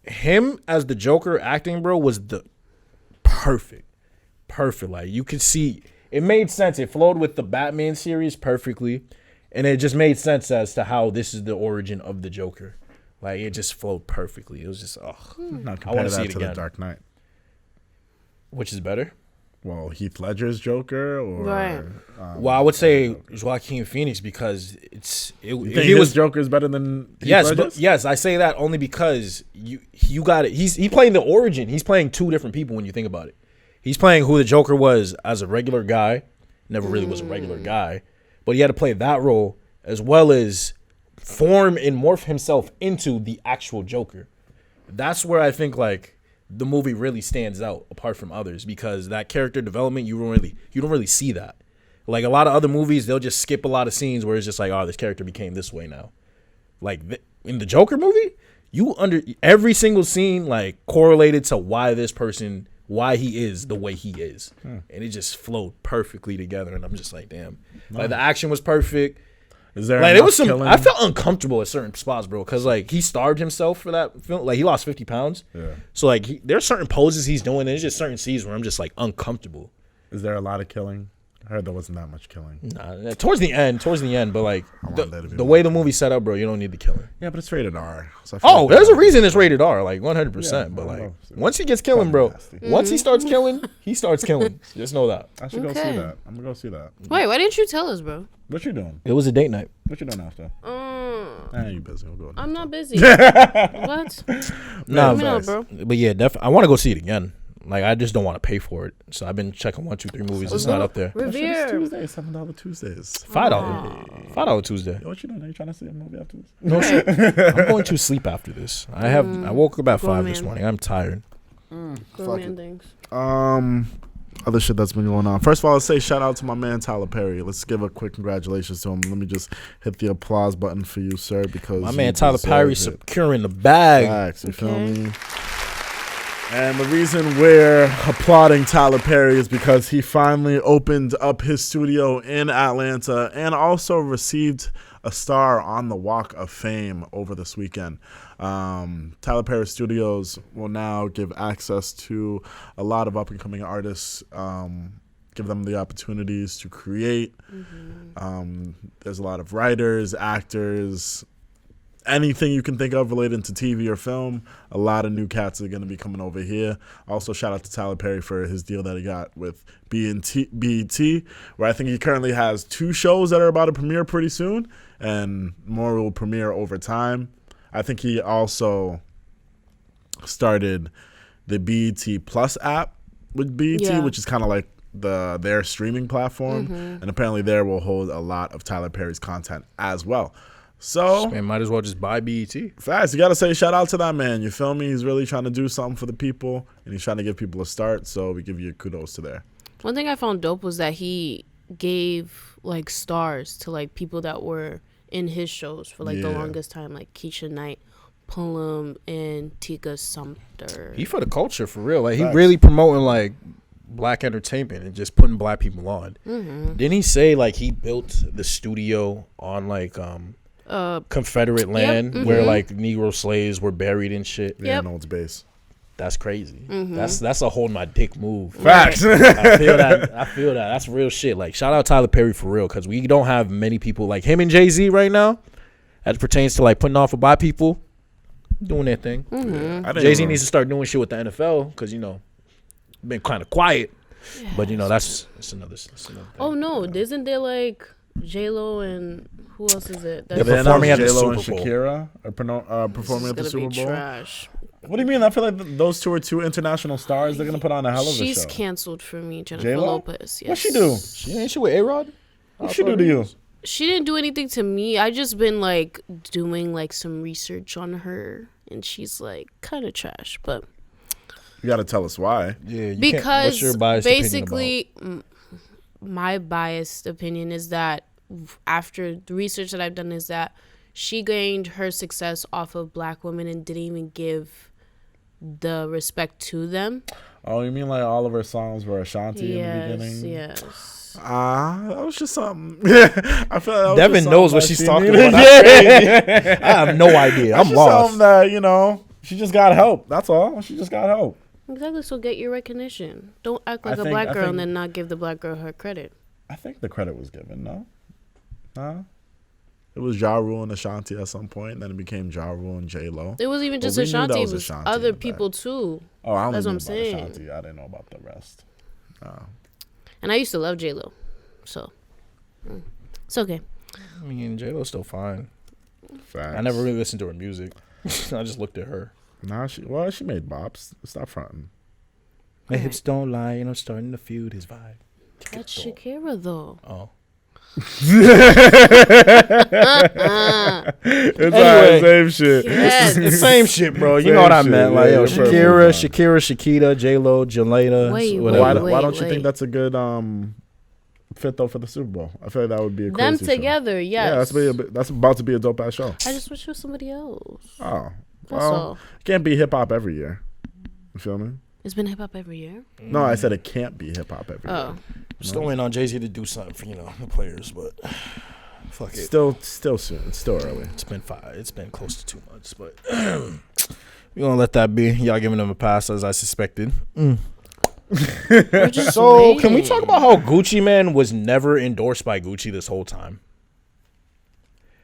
him as the Joker acting, bro, was the perfect. Like you could see it made sense. It flowed with the Batman series perfectly, and it just made sense as to how this is the origin of the Joker. Like it just flowed perfectly. It was just Not I compare wanna see that it to again. the Dark Knight. Which is better? Well, Heath Ledger's Joker, or Right. Well, I would say Joaquin Phoenix because You think his Joker is better than Heath Yes, Ledger's? but yes, I say that only because you got it. He's playing the origin. He's playing two different people when you think about it. He's playing who the Joker was as a regular guy, never really was a regular guy, but he had to play that role as well as form and morph himself into the actual Joker. That's where I think like the movie really stands out apart from others because that character development you don't really see that. Like a lot of other movies, they'll just skip a lot of scenes where it's just like, oh, this character became this way now. Like in the Joker movie, every single scene like correlated to why he is the way he is, and it just flowed perfectly together. And I'm just like, damn, like the action was perfect. Is there Like there was some, killing? I felt uncomfortable at certain spots, bro, because like he starved himself for that film. Like he lost 50 pounds. Yeah. So like there's certain poses he's doing, and there's just certain scenes where I'm just like uncomfortable. Is there a lot of killing? I heard there wasn't that much killing. Nah, towards the end, but like want that to be the more. way the movie's set up, bro, you don't need the killing. Yeah, but it's rated R. So I feel Oh, like there's a that- reason it's rated R, like 100%. Yeah, but I like know. once he gets killing, bro, Nasty. once he starts killing, he starts killing. Just know that. I should go see Okay. that. I'm gonna go see that. Wait, why didn't you tell us, bro? What you doing? It was a date night. What you doing after? You busy? We'll go. I'm not busy. What? Nah, Let me know, bro. but yeah, definitely. I want to go see it again. Like I just don't want to pay for it. So I've been checking 1, 2, 3 movies. It's not up there. Revere. Tuesday, $7 Tuesdays. $5 Tuesday. Yo, what you doing? Are you trying to see a movie after this? No shit. I'm going to sleep after this. I woke up at 5 this man. morning. I'm tired. Grown things. Other shit that's been going on. First of all, let's say shout out to my man Tyler Perry. Let's give a quick congratulations to him. Let me just hit the applause button for you, sir, because My you man Tyler deserve Perry it. securing the bag. Facts, you feel Okay. me? And the reason we're applauding Tyler Perry is because he finally opened up his studio in Atlanta and also received a star on the Walk of Fame over this weekend. Tyler Perry Studios will now give access to a lot of up-and-coming artists, give them the opportunities to create. There's a lot of writers, actors, anything you can think of related to TV or film. A lot of new cats are going to be coming over here. Also, shout out to Tyler Perry for his deal that he got with BET, where I think he currently has 2 shows that are about to premiere pretty soon, and more will premiere over time. I think he also started the BET Plus app with BET, Yeah. which is kind of like their streaming platform, and apparently there will hold a lot of Tyler Perry's content as well. So, Man, might as well just buy BET. facts, you got to say shout out to that man. You feel me? He's really trying to do something for the people, and he's trying to give people a start, so we give you kudos to there. One thing I found dope was that he gave like stars to like people that were in his shows for like the Yeah. longest time, like Keisha Knight, Pullum, and Tika Sumpter. He for the culture for real. Like he Facts. really promoting like black entertainment and just putting black people on. Didn't he say like he built the studio on like Confederate land where like Negro slaves were buried and shit? Yeah, Yep. no, it's base. That's crazy. That's a hold my dick move. Facts. I feel that. That's real shit. Like shout out Tyler Perry for real, because we don't have many people like him and Jay-Z right now. as it pertains to like putting on for black people, doing their thing. Jay-Z needs to start doing shit with the NFL because been kind of quiet. Yeah, but that's another thing. Oh no, isn't there like J-Lo and who else is it? They're performing at the J-Lo Super Bowl. and Shakira are performing at the Super Bowl. Trash. What do you mean? I feel like those two are two international stars. They're gonna put on a hell of a show. She's canceled for me, Jennifer J-Lo? Lopez. Yes. What she do? Ain't she with A-Rod? What she do to you? She didn't do anything to me. I just been like doing like some research on her, and she's like kind of trash. But you gotta tell us why. Yeah, because what's your biased basically, my biased opinion is that after the research that I've done is that she gained her success off of black women and didn't even give the respect to them. Oh, you mean like all of her songs were Ashanti in the beginning? Yes. That was just something. I feel like Devin knows what she's talking about. I have no idea. I'm lost. Something that she just got help. That's all. She just got help. Exactly. So get your recognition. Don't act like a black girl and then not give the black girl her credit. I think the credit was given. No. It was Ja Rule and Ashanti at some point, and then it became Ja Rule and J-Lo. It wasn't even just Ashanti. It was other people too. Oh, I only That's knew what I'm about saying. Ashanti. I didn't know about the rest. And I used to love J-Lo. So, it's okay. I mean, J-Lo's still fine. Facts. I never really listened to her music. I just looked at her. Nah, she made bops. Stop fronting. My hips don't lie, and I'm starting to feel his vibe. That's Shakira, though. Oh. It's the same shit. Yes. It's the same shit, bro. You Same know what I shit, meant. yeah, Like, you're Shakira, Shakita, J-Lo, Jelena. Why don't you think that's a good fit though for the Super Bowl? I feel like that would be a crazy Them together, show. yes. Yeah, that's about to be a dope ass show. I just wish it was somebody else. Oh, That's all. it can't be hip hop every year. You feel me? It's been hip hop every year. No, I said it can't be hip hop every year. Still waiting on Jay-Z to do something for the players, but fuck it. Still soon. It's still early. It's been close to 2 months, but we gonna let that be. Y'all giving them a pass as I suspected. So can we talk about how Gucci Man was never endorsed by Gucci this whole time?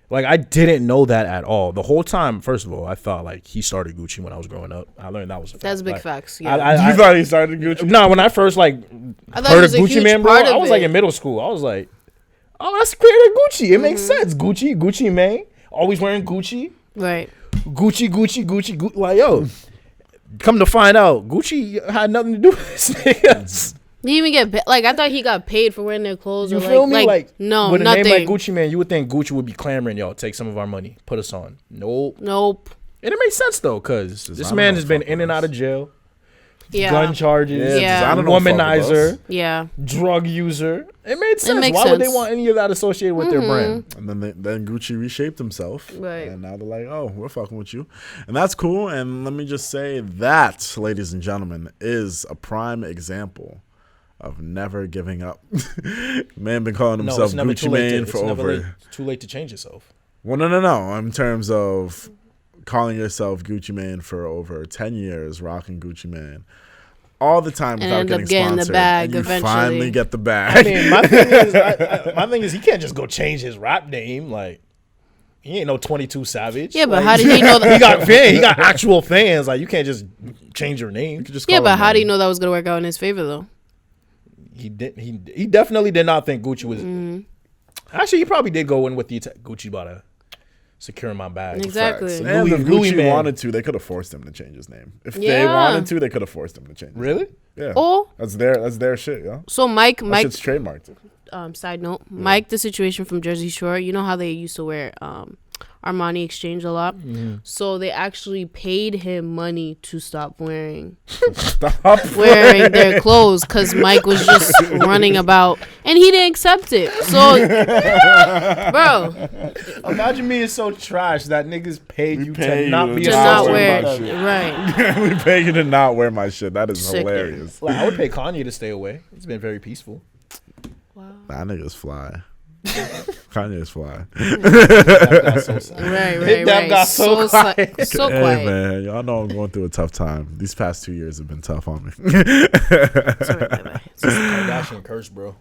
Like, I didn't know that at all. The whole time, first of all, I thought, like, he started Gucci when I was growing up. I learned that was a fact. That's big like, facts, yeah. You thought he started Gucci? No, when I first, like, heard of Gucci Man, bro, I was, like, in middle school. I was like, oh, that's creator Gucci. It makes sense. Gucci Mane. Always wearing Gucci. Right. Gucci. Like, yo, come to find out, Gucci had nothing to do with this niggas. Did he even get paid? Like, I thought he got paid for wearing their clothes. You or feel me? Like, no, with nothing. a name like Gucci Man, you would think Gucci would be clamoring, yo, take some of our money, put us on. Nope. And it makes sense though, cause this man has been in and out of jail. Yeah. Gun charges. Yeah. Womanizer. Yeah. Drug user. It made sense. Why would they want any of that associated with their brand? And then Gucci reshaped himself. Right. And now they're like, oh, we're fucking with you. And that's cool. And let me just say that, ladies and gentlemen, is a prime example of never giving up. Man been calling himself Gucci Mane for over... It's too late to change yourself. Well, no. In terms of calling yourself Gucci Mane for over 10 years, rocking Gucci Mane all the time without getting sponsored. The bag and you eventually. finally get the bag. I mean, my thing is, he can't just go change his rap name. Like, he ain't no 22 Savage. Yeah, but like, how did he know that? He got actual fans. Like, you can't just change your name. You just yeah, but how do you know that was gonna work out in his favor though? He definitely did not think Gucci was. Actually, he probably did go in with the Gucci about to secure my bag. Exactly. And if Gucci wanted to, they could have forced him to change his name. If they wanted to, they could have forced him to change. Really? Yeah. Oh, that's their shit, yo. So Mike, shit's trademarked. Side note, Mike, the situation from Jersey Shore. You know how they used to wear Armani Exchange a lot. So they actually paid him money to stop wearing their clothes because Mike was just running about and he didn't accept it. So, bro, imagine me is so trash that niggas paid you to not wear right. We pay you to not wear my shit. That is hilarious. Like, I would pay Kanye to stay away. It's been very peaceful. Wow. That nigga's fly. Kanye's fly. Right. That got so quiet. So hey, quiet. Man, y'all know I'm going through a tough time. These past 2 years have been tough on me. Kardashian curse, bro.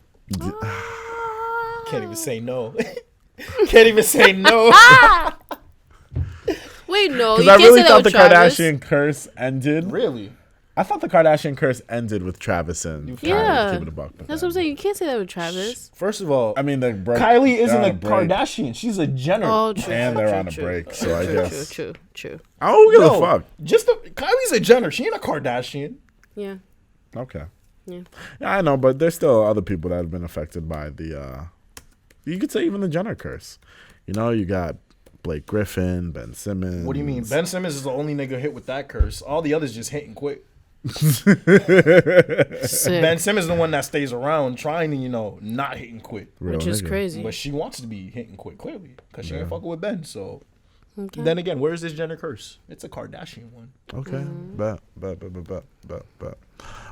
Can't even say no. Can't even say no. say no. Because You I can't really say that thought the with Travis. Kardashian curse ended. Really? I thought the Kardashian curse ended with Travis and Yeah. Kylie. Keep it a buck, but That's then- what I'm saying. You can't say that with Travis. First of all, I mean, Kylie isn't a Kardashian. She's a Jenner. Oh, true. And true, they're true, on a true. break, so I guess. True. I don't give a No, fuck. Kylie's a Jenner. She ain't a Kardashian. Yeah. Okay. Yeah. Yeah, I know, but there's still other people that have been affected by the. You could say even the Jenner curse. You know, you got Blake Griffin, Ben Simmons. What do you mean? Ben Simmons is the only nigga hit with that curse. All the others just hit and quit. Sick. Ben Simmons is the one that stays around trying to, not hit and quit. Real Which is nigga. crazy. But she wants to be hit and quit, clearly. Because she ain't fucking with Ben, so. Okay. Then again, where's this Jenner curse? It's a Kardashian one. Okay. Bet.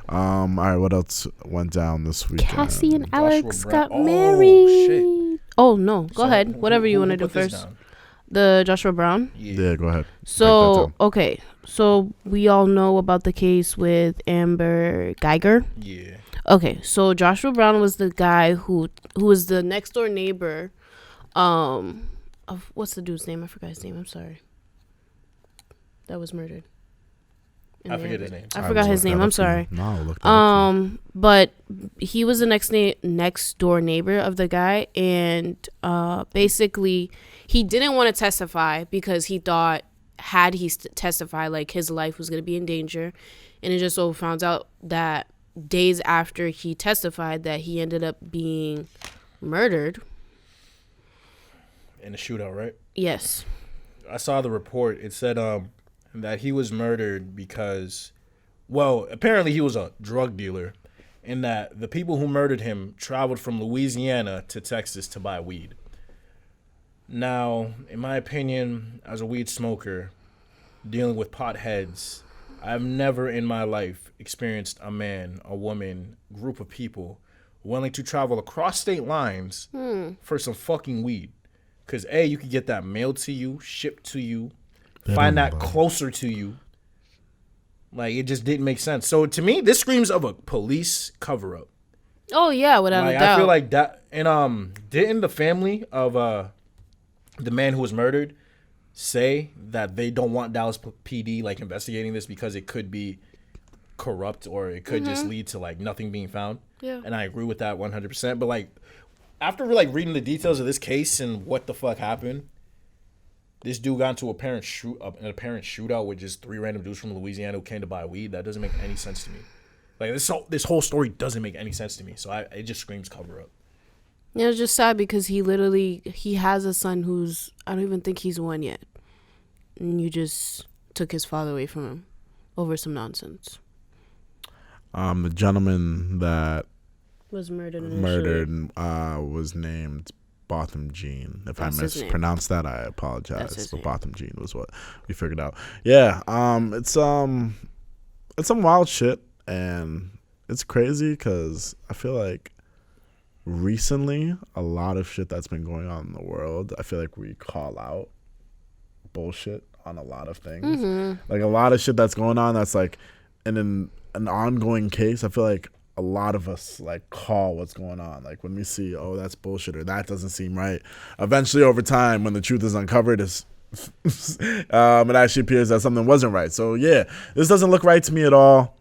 All right, what else went down this weekend? Cassie and Alex Brown. got Oh, married. shit. Oh no, go So, ahead. Whatever you who want to do put this first. down? The Joshua Brown. Yeah, go ahead. So Break that okay, so we all know about the case with Amber Guyger. Yeah. Okay, so Joshua Brown was the guy who was the next door neighbor. Of what's the dude's name? I forgot his name. I'm sorry. That was murdered. I forget his name. I forgot his name. I'm sorry. No, look that up. But he was the next door neighbor of the guy, and basically he didn't want to testify because he thought had he testified, like his life was gonna be in danger, and it just so found out that days after he testified that he ended up being murdered. In the shootout, right? Yes. I saw the report. It said that he was murdered because, well, apparently he was a drug dealer, and that the people who murdered him traveled from Louisiana to Texas to buy weed. Now, in my opinion, as a weed smoker, dealing with potheads, I've never in my life experienced a man, a woman, group of people willing to travel across state lines for some fucking weed. Because, A, you could get that mailed to you, shipped to you, find that closer to you. Like, it just didn't make sense. So, to me, this screams of a police cover-up. Oh yeah, without Like, a doubt. I feel like that. And didn't the family of the man who was murdered say that they don't want Dallas PD like investigating this because it could be corrupt or it could just lead to like nothing being found? Yeah. And I agree with that 100%. But like, after like reading the details of this case and what the fuck happened, this dude got into an apparent shootout with just 3 random dudes from Louisiana who came to buy weed. That doesn't make any sense to me. Like, this whole story doesn't make any sense to me. So it just screams cover up. Yeah, it's just sad because he has a son who's, I don't even think he's 1 yet. And you just took his father away from him over some nonsense. The gentleman that Was murdered was named Botham Jean. If That's I his name. mispronounced that, I That's apologize. his But name. Botham Jean was what we figured out. Yeah, it's some wild shit, and it's crazy because I feel like recently a lot of shit that's been going on in the world, I feel like we call out bullshit on a lot of things. Like a lot of shit that's going on that's like in an ongoing case. I feel like a lot of us like call what's going on. Like when we see, oh, that's bullshit or that doesn't seem right. Eventually over time, when the truth is uncovered, it actually appears that something wasn't right. So yeah, this doesn't look right to me at all.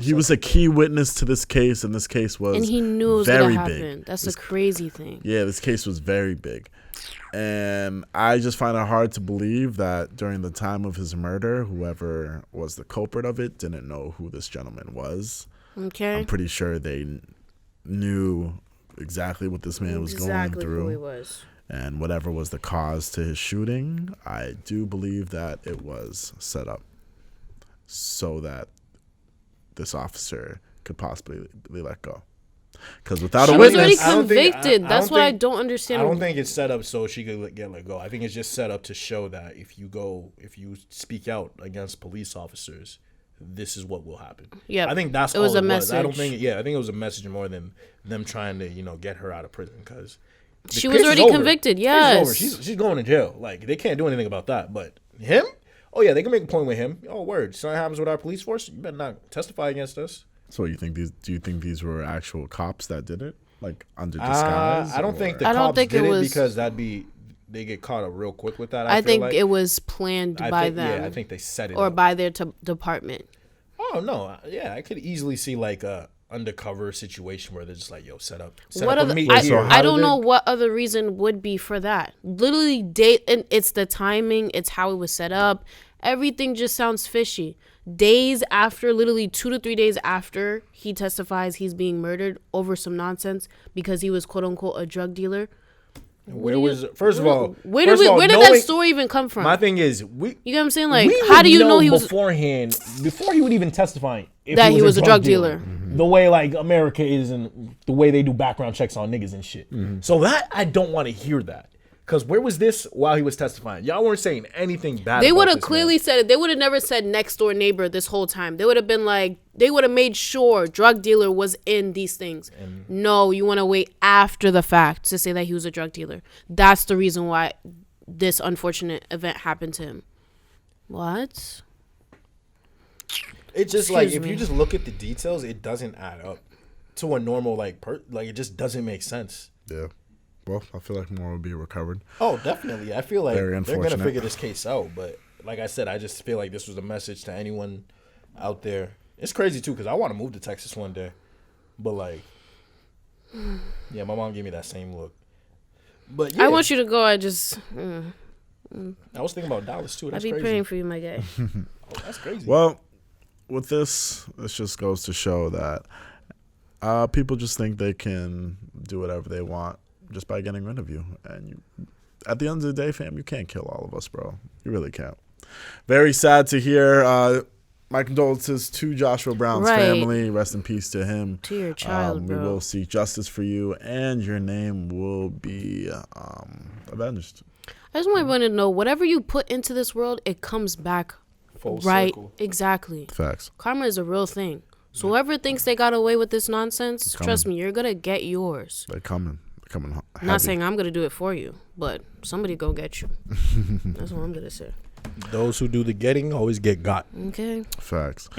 He was a key witness to this case, and this case was and he knew it was very going to big. happen. That's the crazy thing. Yeah, this case was very big. And I just find it hard to believe that during the time of his murder, whoever was the culprit of it didn't know who this gentleman was. Okay. I'm pretty sure they knew exactly what this man was going through. Who he was. And whatever was the cause to his shooting, I do believe that it was set up so that this officer could possibly be let go. Because without She a was witness, already convicted. That's what I don't understand. I don't think it's set up so she could get let go. I think it's just set up to show that if you speak out against police officers, this is what will happen. Yeah, I think that's it was all a message. I don't think. Yeah, I think it was a message more than them trying to get her out of prison because She was already convicted. Yes. She's going to jail. Like they can't do anything about that. But him, oh yeah, they can make a point with him. Oh word, something happens with our police force. You better not testify against us. so do you think these were actual cops that did it? Like under disguise? I don't think the I don't cops think did it it was- because that'd be they get caught up real quick with that. I feel think like. it was planned by them. Yeah, I think they set it or up. by their department. Oh no, yeah, I could easily see like a undercover situation where they're just like, yo, set up What a other, meet I, here. I don't know what other reason would be for that. Literally, and it's the timing, it's how it was set up. Everything just sounds fishy. Days after, literally 2 to 3 days after he testifies he's being murdered over some nonsense because he was quote unquote a drug dealer. Where did that story even come from? My thing is, you know what I'm saying? Like, we how do you would know he was beforehand, before he would even testify, that he was a drug dealer? The way like America is and the way they do background checks on niggas and shit. So that I don't want to hear that. Because where was this while he was testifying? Y'all weren't saying anything bad. They would have this clearly man. said it. They would have never said next door neighbor this whole time. They would have been like, they would have made sure drug dealer was in these things. No, you want to wait after the fact to say that he was a drug dealer. That's the reason why this unfortunate event happened to him. What? It's just like, if you just look at the details, it doesn't add up to a normal like it just doesn't make sense. Yeah. Well, I feel like more will be recovered. Oh, definitely. I feel like Very they're unfortunate. gonna figure this case out. But like I said, I just feel like this was a message to anyone out there. It's crazy too, because I want to move to Texas one day. But like, yeah, my mom gave me that same look. But yeah, I want you to go. I just, I was thinking about Dallas too. I'll That's be crazy. praying for you, my guy. Oh, that's crazy. Well, with this just goes to show that people just think they can do whatever they want just by getting rid of you. And at the end of the day, fam, you can't kill all of us, bro. You really can't. Very sad to hear. My condolences to Joshua Brown's family. Rest in peace to him. To your child, We bro. will seek justice for you, and your name will be avenged. I just want everyone to know, whatever you put into this world, it comes back. Full Right, circle. exactly. Facts. Karma is a real thing. So whoever thinks they got away with this nonsense, trust me, you're gonna get yours. They're coming. Heavy. I'm not saying I'm gonna do it for you, but somebody go get you. That's what I'm gonna say. Those who do the getting always get got. Okay. Facts.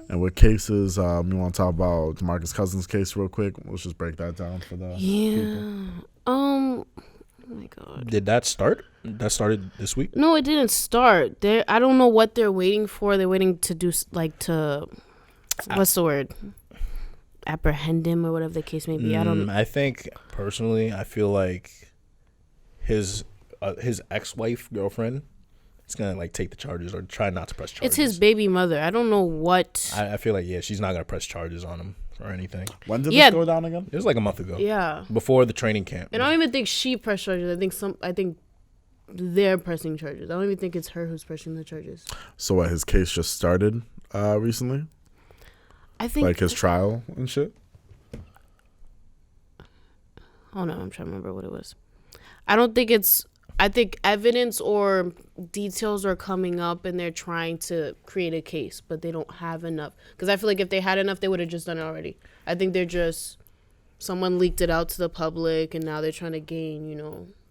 And with cases, we want to talk about DeMarcus Cousins' case real quick. Let's just break that down for the people. Oh my God. Did that start? That started this week? No, it didn't start. I don't know what they're waiting for. They're waiting to do what's the word? Apprehend him or whatever the case may be. I don't. I think personally, I feel like his ex-wife, girlfriend, is gonna like take the charges or try not to press charges. It's his baby mother. I don't know what. I feel like she's not gonna press charges on him or anything. When did this go down again? It was like a month ago. Yeah. Before the training camp. And I don't even think she pressed charges. I think they're pressing charges. I don't even think it's her who's pressing the charges. So what? His case just started recently. I think Like his trial and shit. Oh no, I'm trying to remember what it was. I think evidence or details are coming up and they're trying to create a case, but they don't have enough. Because I feel like if they had enough, they would have just done it already. I think someone leaked it out to the public and now they're trying to gain,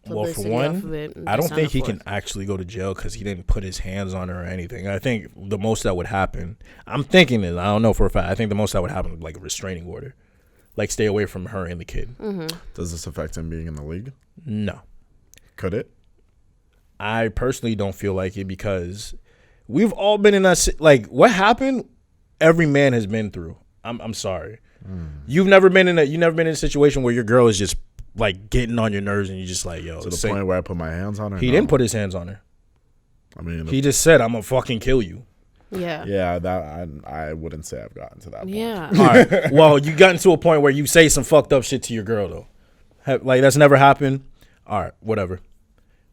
publicity well, for off one, of it. I don't think he can. can actually go to jail because he didn't put his hands on her or anything. I think the most that would happen, I'm thinking it, I don't know for a fact, I think the most that would happen would be like a restraining order. Like stay away from her and the kid. Does this affect him being in the league? No. Could it? I personally don't feel like it because we've all been in that, like what happened, every man has been through. I'm sorry. You've never been in a situation where your girl is just like getting on your nerves and you're just like, yo. To the point where I put my hands on her? He didn't put his hands on her. I mean, he just said, I'm gonna fucking kill you. Yeah. Yeah, that I wouldn't say I've gotten to that point. Yeah. All right. Well, you gotten to a point where you say some fucked up shit to your girl though. Like that's never happened. All right, whatever.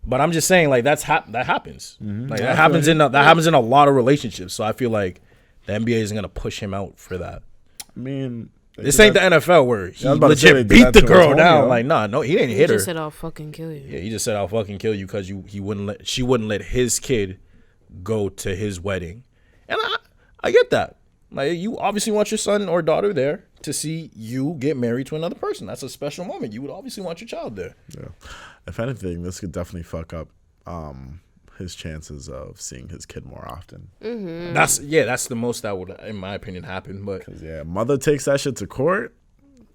But I'm just saying, like that happens. Like that happens in a lot of relationships. So I feel like the NBA isn't gonna push him out for that. I mean, This ain't the NFL where he I was about to say legit they beat did the that to girl his down. homie, Like, nah, no, he didn't hit her. He just said, I'll fucking kill you. Yeah, he just said, I'll fucking kill you because she wouldn't let his kid go to his wedding. And I get that. Like, you obviously want your son or daughter there to see you get married to another person. That's a special moment. You would obviously want your child there. Yeah. If anything, this could definitely fuck up his chances of seeing his kid more often. That's the most that would, in my opinion, happen. But Mother takes that shit to court.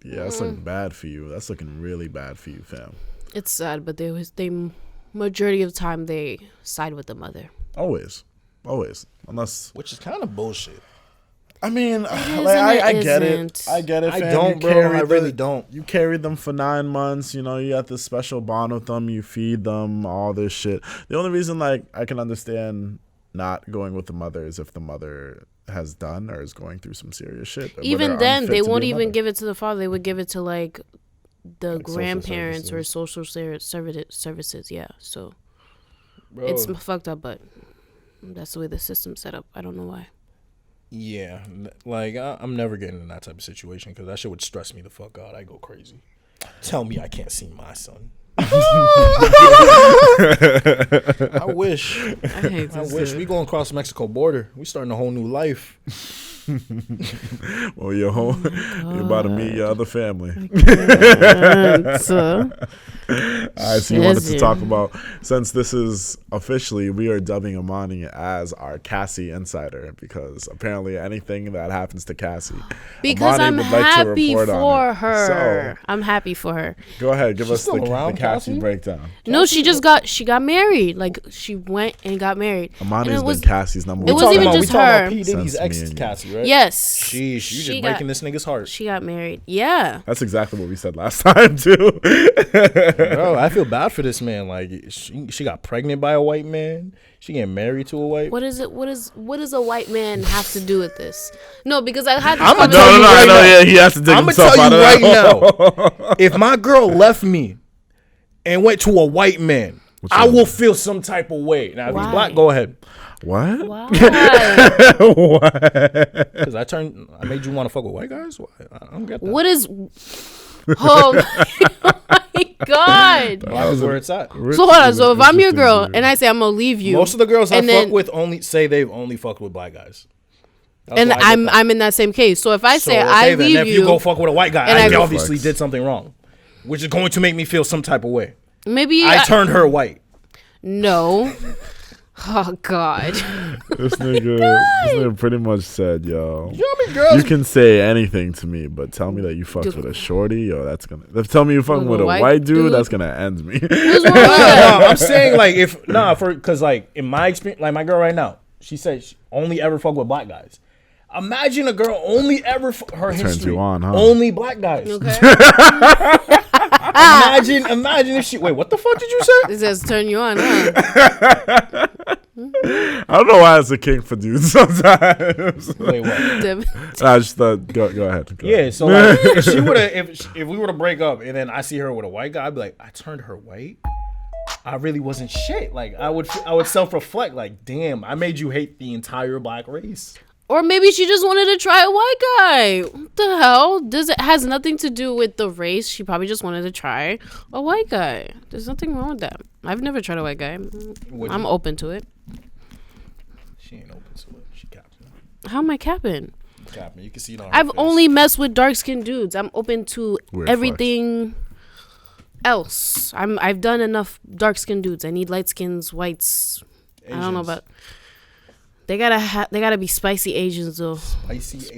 Yeah, that's looking bad for you. That's looking really bad for you, fam. It's sad, but they majority of the time they side with the mother. Always. Unless, which is kind of bullshit. I mean, is I and it get it. isn't. I get it, I fam. don't, You bro. carried I really don't. You carried them for 9 months. You know, you got this special bond with them. You feed them, all this shit. The only reason, like, I can understand not going with the mother is if the mother has done or is going through some serious shit. where Even they're then, unfit they to be won't a even mother. give it to the father. They would give it to like the Like social grandparents or services. social services. Yeah, so Bro. it's fucked up, but that's the way the system's set up. I don't know why. Yeah, like I'm never getting in that type of situation because that shit would stress me the fuck out. I go crazy. Tell me I can't see my son. I wish. I hate I this wish. shit. We going across the Mexico border. We starting a whole new life. Well, you're home. You're about to meet your other family. So, All right, so you wanted to Listen. talk about, since this is officially, we are dubbing Imani as our Cassie insider because apparently anything that happens to Cassie, because Imani I'm would like to happy report on for it. her. So, I'm happy for her. go ahead, give She's us the still around, Cassie Cassie? breakdown. No, she got married. Like she went and got married. Imani's And it was- been Cassie's number it one. wasn't even fan. just we talking her. about P. Diddy's Since me ex and you. Cassie, right? Yes. Sheesh, you She just got- breaking this nigga's heart. She got married. Yeah. That's exactly what we said last time too. Bro, I feel bad for this man. Like she got pregnant by a white man. She getting married to a white. What is it? What does a white man have to do with this? No, because I had this I'ma conversation. tell you right now. Yeah, he has to dig I'm gonna himself tell out you of right that. now. If my girl left me and went to a white man, What you I gonna will do? feel some type of way. Now if he's Why? black, go ahead. What? Why? What? Because I made you want to fuck with white guys. Why? I don't get that. What is? Oh my god! Black is where it's at. So hold on. So if I'm your girl and I say I'm gonna leave you, Most of the girls I and fuck then- with only say they've only fucked with black guys. That's and why I get that. I'm in that same case. So if I So, say okay, I then, leave if you go fuck with a white guy, and I I go- obviously Flex. did something wrong, which is going to make me feel some type of way. maybe I turned her white. No. Oh god. This nigga pretty much said, yo, You know how many girls? you can say anything to me, but tell me that you fucked with a shorty, yo, that's gonna. Tell me you fucking with a white dude, that's gonna end me. What's wrong with that? No, I'm saying like because like in my experience, like my girl right now, she said she only ever fuck with black guys. Imagine a girl only ever her turns history you on, huh? only black guys. Okay. Imagine if she wait. What the fuck did you say? It says turn you on, huh? I don't know why it's a king for dudes sometimes. Wait, what? I just thought, go ahead. Go Yeah, ahead. so like, if she would have, if we were to break up and then I see her with a white guy, I'd be like, I turned her white. I really wasn't shit. Like I would self reflect. Like, damn, I made you hate the entire black race. Or maybe she just wanted to try a white guy. What the hell? It has nothing to do with the race. She probably just wanted to try a white guy. There's nothing wrong with that. I've never tried a white guy. Would I'm you? open to it. She ain't open to it. She capping. How am I capping? Capping. You can see it on her I've face. only messed with dark skinned dudes. I'm open to Weird everything else. I've done enough dark skinned dudes. I need light skins, whites. I don't know Asians. about. They gotta be spicy Asians though. Spicy Asian.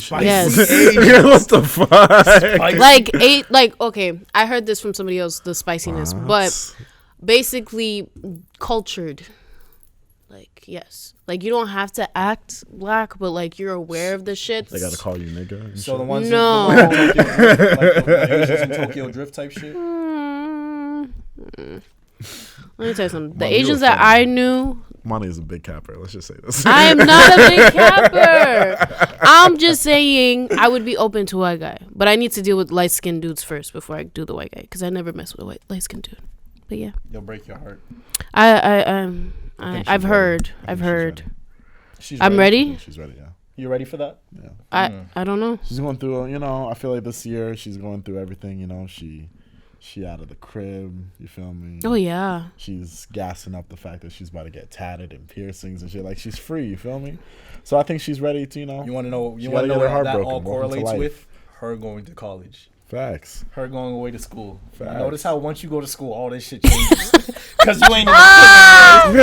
Spicy Yes. Asians. What the fuck? Spicy. Like okay, I heard this from somebody else, the spiciness, but basically cultured. Like yes, like you don't have to act black, but like you're aware of the shit. They gotta call you nigga. And So the shit. ones No. in Tokyo Drift, like the Asians in Tokyo Drift type shit. Let me tell you something. The Mom, you Asians were that funny. I knew, Money is a big capper. Let's just say this. I am not a big capper. I'm just saying I would be open to a white guy, but I need to deal with light skinned dudes first before I do the white guy because I never mess with a light skinned dude. But yeah, They'll break your heart. I've heard. She's I'm ready. She's ready. Yeah. You ready for that? Yeah. I don't know. She's going through. I feel like this year she's going through everything. She out of the crib. You feel me? Oh yeah. She's gassing up the fact that she's about to get tatted and piercings and shit. Like she's free. You feel me? So I think she's ready to. You want to know? You She want gotta to know get her where heart that broken. all Welcome to correlates life. with her going to college. Facts. Her going away to school. Facts. Notice how once you go to school, all this shit changes. Because you ain't in the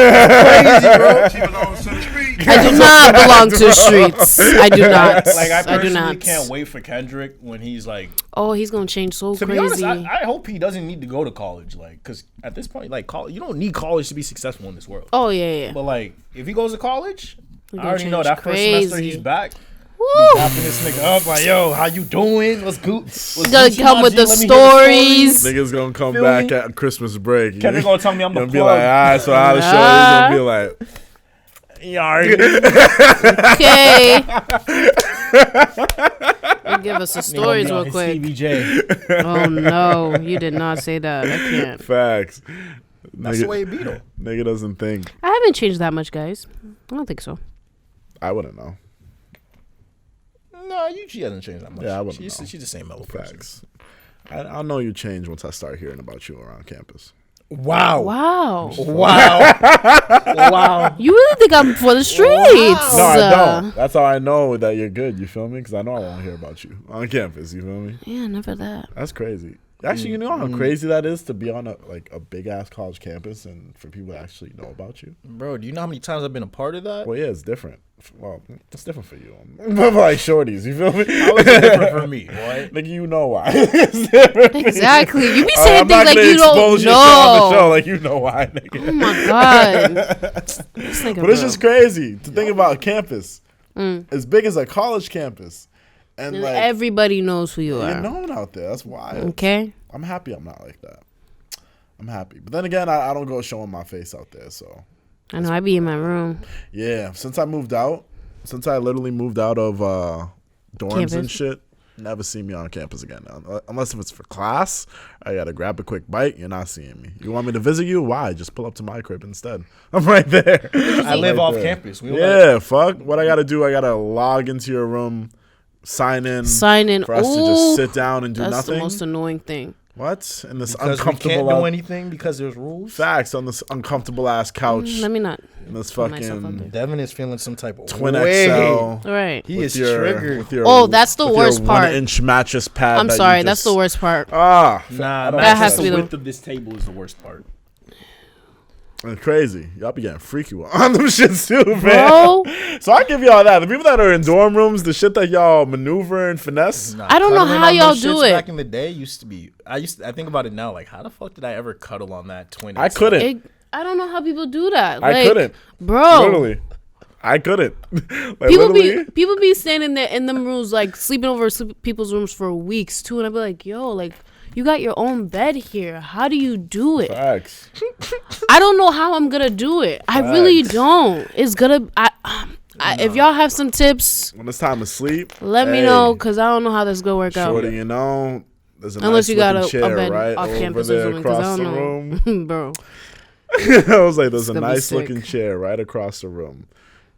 crazy, bro. She belongs to the street. I do not belong to the streets. I do not. Like, I I do personally not. can't wait for Kendrick when he's like, Oh, he's gonna change so to crazy. be honest, I hope he doesn't need to go to college. Like, because at this point, like, you don't need college to be successful in this world. Oh yeah. But like, if he goes to college, I gonna already know change that first semester crazy. he's back. Woo! Dapping this nigga up like, yo, how you doing? What's good? He's gonna come with the stories. Niggas gonna come Feel back me? at Christmas break. Kendrick gonna tell me I'm the gonna be like, all right, so how the show is gonna be like. Okay. Give us the stories real quick. Stevie J. Oh no, you did not say that. I can't. Facts. That's the way it be though. Nigga doesn't think. I haven't changed that much, guys. I don't think so. I wouldn't know. No, she hasn't changed that much. Yeah, I wouldn't She's know. the same mellow person. Facts. I'll know you change once I start hearing about you around campus. Wow. Wow. Wow. Wow. You really think I'm for the streets? No, I don't. That's how I know that you're good. You feel me? Because I know I won't hear about you on campus. You feel me? Yeah, never that. That's crazy. Actually, you know how crazy that is to be on a big ass college campus and for people to actually know about you. Bro, do you know how many times I've been a part of that? Well, yeah, it's different. Well, it's different for you. But like shorties, you feel me? How is it different for me? What? Nigga, you know why. It's different for Exactly. You be I'm saying not things like gonna you don't expose your shit on the show, know. like you know why, nigga. Oh my god. This nigga, But it's bro. just crazy to think about campus as big as a college campus, and And like everybody knows who you you're are. known out there. That's wild. Okay. I'm happy I'm not like that. I'm happy, but then again, I don't go showing my face out there. So I know. I be in my room. yeah, since I literally moved out of dorms and Campus. shit, never see me on campus again. Unless if it's for class, I gotta grab a quick bite. You're not seeing me. You want me to visit you? Why? Just pull up to my crib instead. I'm right there. I live Right off there. campus. We don't Yeah, fuck. What I gotta do? I gotta log into your room, sign in for us to just sit down and do That's nothing. the most annoying thing. What? In this because we uncomfortable can't do anything because there's rules. facts on this uncomfortable ass couch Let me not. in this put myself up fucking there. Devin is feeling some type of twin way. XL. All right. He with is your- triggered. with your- Oh, that's the with worst your part. 1-inch mattress pad. I'm that you sorry. That's just- the worst part. Ah, Nah, That has just to be the the- width of this table is the worst part. it's crazy. Y'all be getting freaky on them shits too, man. Bro, So I give y'all that. The people that are in dorm rooms, the shit that y'all maneuver and finesse. Nah, I don't know cuddling how on y'all those do shits it. Back in the day, used to be. I think about it now. Like, how the fuck did I ever cuddle on that twin? I couldn't. I don't know how people do that. I Like, couldn't. Bro. Literally. I couldn't. Like, People literally. be standing there in them rooms, like sleeping over people's rooms for weeks too, and I'd be like, "Yo, like, you got your own bed here. How do you do it?" Facts. I don't know how I'm gonna do it. I really don't. It's gonna. If y'all have some tips, When it's time to sleep, let me hey, know, cause I don't know how this gonna work Shorty, out. you know, there's a Unless nice you got a chair bed right off over campus or there something, cause across I the don't room. know, bro. I was like, there's a gonna be nice looking sick. chair right across the room.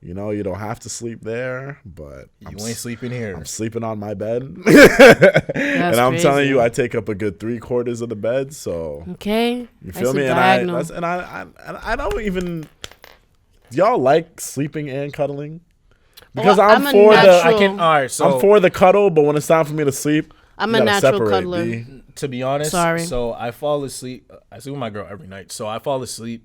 You know, you don't have to sleep there, but You ain't sleeping here. I'm sleeping on my bed. And I'm crazy. telling you, I take up a good 3/4 of the bed. So Okay, you feel That's me? a And diagonal. I don't even. Do y'all like sleeping and cuddling? Because I'm I'm a for the. natural- I can. All right, so I'm for the cuddle, but when it's time for me to sleep, I'm you a gotta natural separate, cuddler. B. to be honest, Sorry. So I fall asleep. I sleep with my girl every night. So I fall asleep,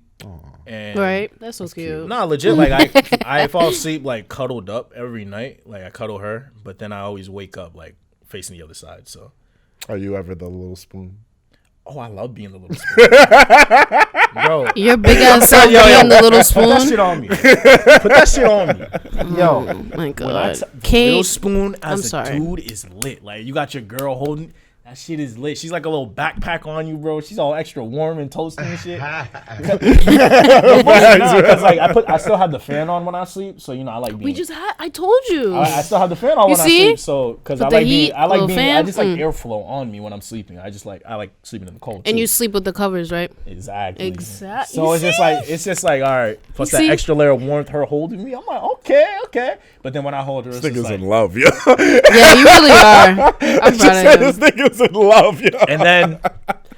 and Right, that's so cute. Nah, legit. Like I fall asleep like cuddled up every night. Like I cuddle her, but then I always wake up like facing the other side. So, Are you ever the little spoon? oh, I love being the little spoon, bro. Your big ass self Yo, being the little Put that shit spoon. on me. Put that shit on me. Yo, Oh my when I god, t- the little Kate. spoon as I'm a sorry. dude is lit. Like you got your girl holding. That shit is lit. She's like a little backpack on you, bro. She's all extra warm and toasty and shit. Because like I still have the fan on when I sleep, so you know I like being. We just had. I told you. I still have the fan on You when see? I sleep, so because I With the like being, heat, I like little being, I fan? just like airflow on me when I'm sleeping. I like sleeping in the cold. and too. you sleep with the covers, right? Exactly. Exact- So you it's just like all right. Plus You that see? extra layer of warmth, her holding me. I'm like okay. But then when I hold her, it's This just nigga's like, in love, yo. Yeah, you really are. I'm proud of This him. nigga's in love, yo. and then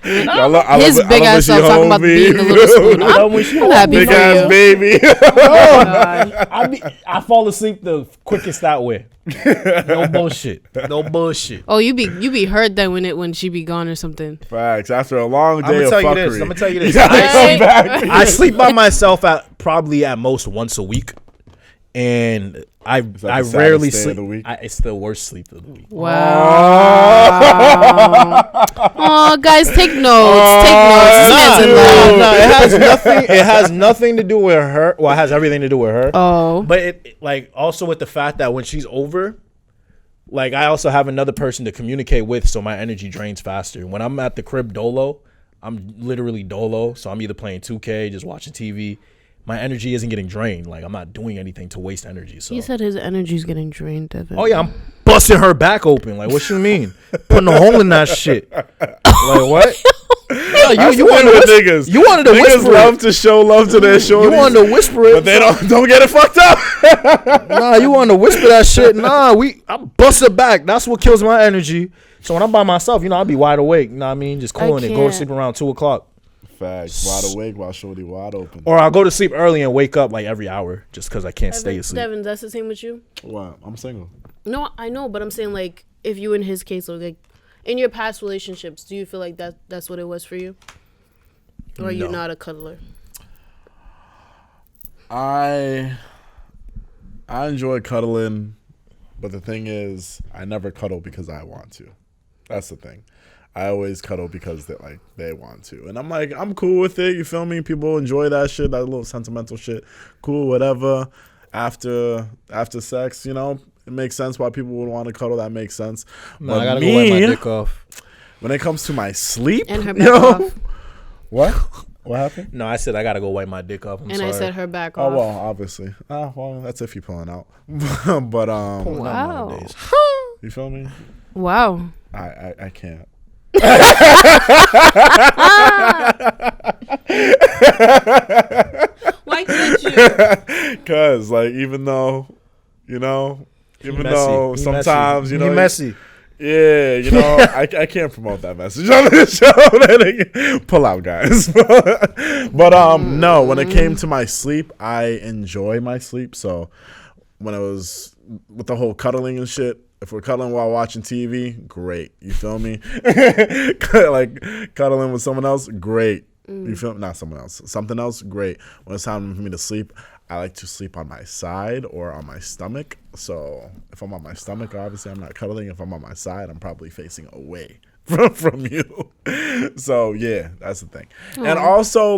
His big ass self talking about being the little spoon. I love when she I'm happy Big for ass you. baby. Oh, God. I fall asleep the quickest that way. No bullshit. No bullshit. Oh, you be hurt then when she be gone or something. Facts. After a long day of I'm fuckery. gonna tell you this. Right? I sleep by myself probably at most once a week, and I the rarely saddest day of sleep. the week? It's the worst sleep of the week. Wow. Oh, guys, take notes. Take notes. This man's in love. No, it has nothing. It has nothing to do with her. Well, it has everything to do with her. Oh. But it like also with the fact that when she's over, like I also have another person to communicate with, so my energy drains faster. When I'm at the crib dolo, I'm literally dolo. So I'm either playing 2K, just watching TV. My energy isn't getting drained. Like I'm not doing anything to waste energy. So He said his energy's getting drained, Devin. oh yeah, I'm busting her back open. Like what you mean? Putting a hole in that shit. Like what? No, you wanted to niggas. You wanted to Niggas whisper. love to show love to their shorties. You wanted to whisper it, but they don't get it fucked up. Nah, you want to whisper that shit. Nah, I bust it back. That's what kills my energy. So when I'm by myself, I'll be wide awake. You know what I mean? Just cooling it. Go to can't. sleep around 2:00. Facts. Wide awake while shorty wide open. Or I'll go to sleep early and wake up like every hour just because I can't stay asleep. Devin, that's the same with you? What? I'm single. No, I know, but I'm saying like if you in his case, like in your past relationships, do you feel like that's what it was for you? Or are you not a cuddler? I enjoy cuddling, but the thing is, I never cuddle because I want to. That's the thing. I always cuddle because they want to, and I'm cool with it. You feel me? People enjoy that shit, that little sentimental shit. Cool, whatever. After sex, it makes sense why people would want to cuddle. That makes sense. No, But I gotta go wipe my dick off. when it comes to my sleep, And her back off. what? What happened? No, I said I gotta go wipe my dick off. I'm sorry. I said her back Oh off. well, obviously. Well, that's if you're pulling out. But Pulling out Wow. nowadays. you feel me? Wow. I can't. Why can't you? Cause even though, though He sometimes messy. He messy. yeah, I can't promote that message on this show. Pull out, guys. But no, when it came to my sleep, I enjoy my sleep. So when it was with the whole cuddling and shit, if we're cuddling while watching TV, great. You feel me? Like cuddling with someone else, great. You feel me? Not someone else. Something else, great. When it's time for me to sleep, I like to sleep on my side or on my stomach. So if I'm on my stomach, obviously I'm not cuddling. If I'm on my side, I'm probably facing away from you. So yeah, that's the thing. And also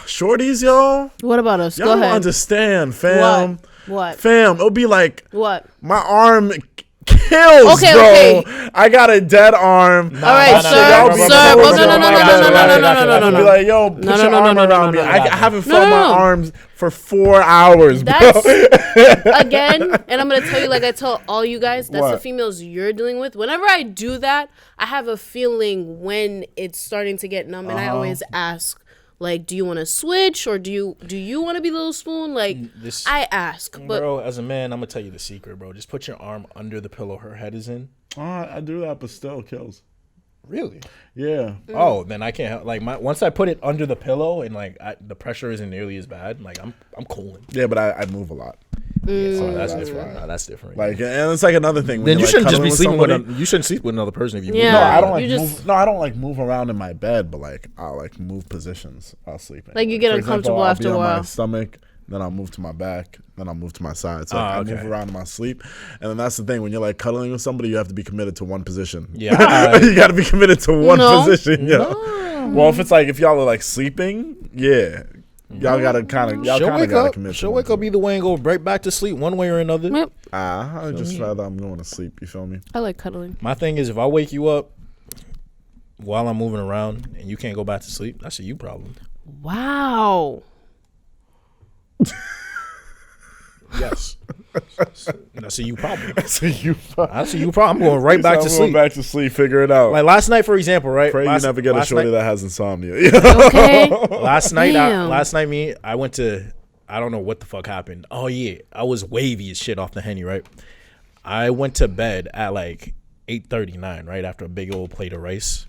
shorties, y'all. What about us? Y'all Go don't ahead. understand, fam. What? Fam, it'll be like What? my arm kills, Okay, bro. okay. I got a dead arm. All right, no, sir. y'all be Sir. close Oh, no, no, on no, my no, bed. no, no, no, no, no, Be no. like, yo, put your no, arm no, no, around no, me. no, I no. haven't No, felt no, my no. arms for 4 hours, bro. That's again, and I'm gonna tell you, like I tell all you guys, that's the What? females you're dealing with. Whenever I do that, I have a feeling when it's starting to get numb, and I always ask, like, do you want to switch, or do you want to be Little Spoon? Like, I ask, but Bro, as a man, I'm gonna tell you the secret, bro. Just put your arm under the pillow her head is in. I do that, but still kills. Really? Yeah. Oh, then I can't help. Like once I put it under the pillow and the pressure isn't nearly as bad. Like I'm cooling. Yeah, but I move a lot. So that's different. Nah, that's different. Like, and it's like another thing. When then you you're, shouldn't just cuddling be sleeping with somebody- you shouldn't sleep with another person if you Yeah. No, I don't You just- move. No, I don't move around in my bed, but I'll move positions while sleeping. Like, you get For uncomfortable I'll after be a on while. my stomach, then I'll move to my back, then I'll move to my side. So I okay. move around in my sleep, and then that's the thing. When you're cuddling with somebody, you have to be committed to one position. Yeah. You got to be committed to one No. position. Yeah. Well, if it's if y'all are sleeping, yeah, y'all gotta kind of She'll wake gotta up. commit. She'll wake up either way and go right back to sleep one way or another. Yep. I just rather I'm going to sleep. You feel me? I like cuddling. My thing is if I wake you up while I'm moving around and you can't go back to sleep, that's a you problem. Wow. Yes. That's a you problem. So you. That's a you problem. I'm going right back to I'm sleep. Going back to sleep. Figure it out. Like last night, for example, right? Pray last, you never get a last shorty night, that has insomnia. Okay. Last night, Damn. I went to, I don't know what the fuck happened. Oh yeah, I was wavy as shit off the Henny, right? I went to bed at 8:39, right after a big old plate of rice.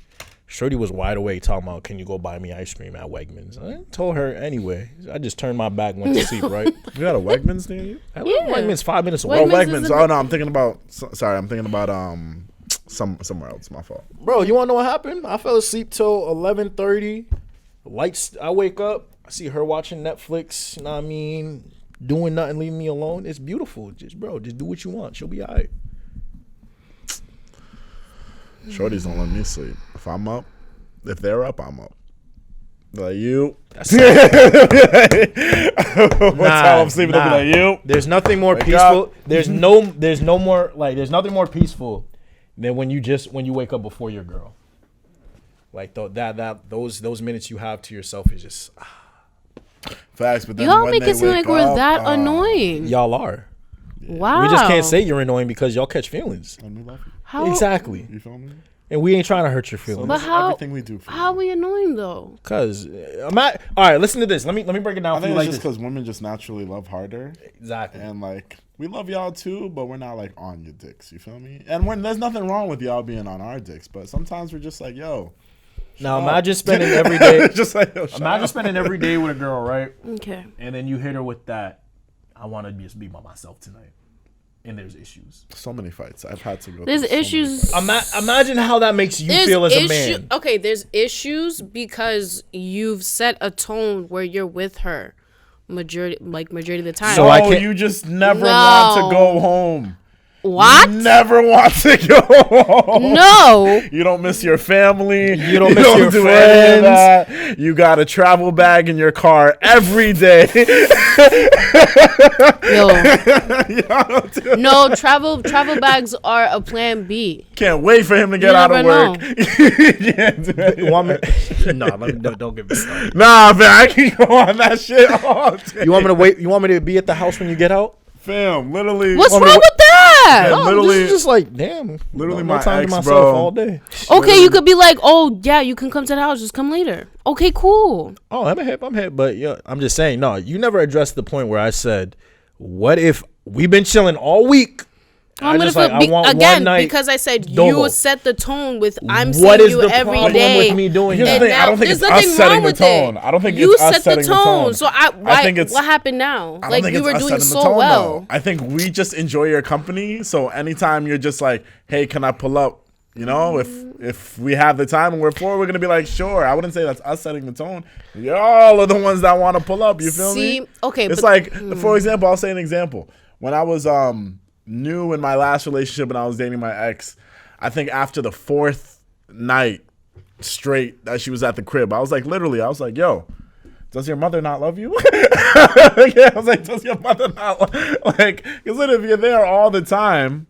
Shorty was wide awake talking about, can you go buy me ice cream at Wegmans? I told her anyway. I just turned my back and went to sleep, right? You got a Wegmans near you? I live in Wegmans 5 minutes away. Oh, Wegmans is Wegmans. Oh no, I'm thinking about. Sorry, I'm thinking about somewhere else. My fault. Bro, you want to know what happened? I fell asleep till 11:30. Lights. I wake up. I see her watching Netflix. You know what I mean? Doing nothing, leaving me alone. It's beautiful. Just do what you want. She'll be all right. Shorties don't let me sleep. If I'm up, if they're up, I'm up. Like you. That's How I'm sleeping, they'll be like you. There's nothing more Wake peaceful. up. There's no more like. There's nothing more peaceful than when you wake up before your girl. Like those minutes you have to yourself is just. Facts, but then Y'all when make they it seem wake like we're up, that annoying. Y'all are. Wow. We just can't say you're annoying because y'all catch feelings. And we love you. How, Exactly. You feel me? And we ain't trying to hurt your So feelings. But this is how- everything we do for How are you. we annoying though? Cause I'm not. All right, listen to this. Let me break it down I for think you it's like just this. because women just naturally love harder, Exactly. and like we love y'all too, but we're not like on your dicks. You feel me? And when there's nothing wrong with y'all being on our dicks, but sometimes we're just like, yo. Now shut imagine up. spending every day. just like yo, shut Imagine up. spending every day with a girl, right? Okay. And then you hit her with that. I want to just be by myself tonight. And there's issues. So many fights I've had to go. There's through so many issues. fights. Imagine how that makes you feel as a man. Okay, there's issues because you've set a tone where you're with her majority of the time. So So I can't- you just never want to go home. What? You never want to go home. No. You don't miss your family. You don't miss your do any of friends. that. You got a travel bag in your car every day. Yo. No, travel bags are a plan B. Can't wait for him to get You out of never work. know. You can't do it. You want me? Don't get me started. Nah, man, I can go on that shit all day. You want me to wait? You want me to be at the house when you get out? Fam, literally. What's Want wrong me to- with that? Yeah, No, literally- this is just like damn. literally no my time ex, to myself bro. all day. Okay, you could be like, oh yeah, you can come to the house, just come later. Okay, cool. Oh, I'm hip. But yeah, I'm just saying. No, you never addressed the point where I said, "What if we've been chilling all week?" I'm gonna just feel like, I want again one night because I said Dogo. you set the tone with I'm What seeing is you the every problem day. with me doing Here's the that? thing, I don't think there's it's nothing us setting wrong the with tone. it. I don't think you it's us set setting the the tone. tone. So I think it's- what happened now? I don't Like think you it's were us doing setting the so tone, well. though. I think we just enjoy your company. So anytime you're just like, hey, can I pull up? You know, if we have the time and we're four, we're gonna be like, sure. I wouldn't say that's us setting the tone. Y'all are the ones that want to pull up. You feel me? Okay, It's but- like, for example, I'll say an example. When I was new in my last relationship and I was dating my ex, I think after the fourth night straight that she was at the crib, I was like, yo, does your mother not love you? Yeah, I was like, does your mother not like? Because if you're there all the time,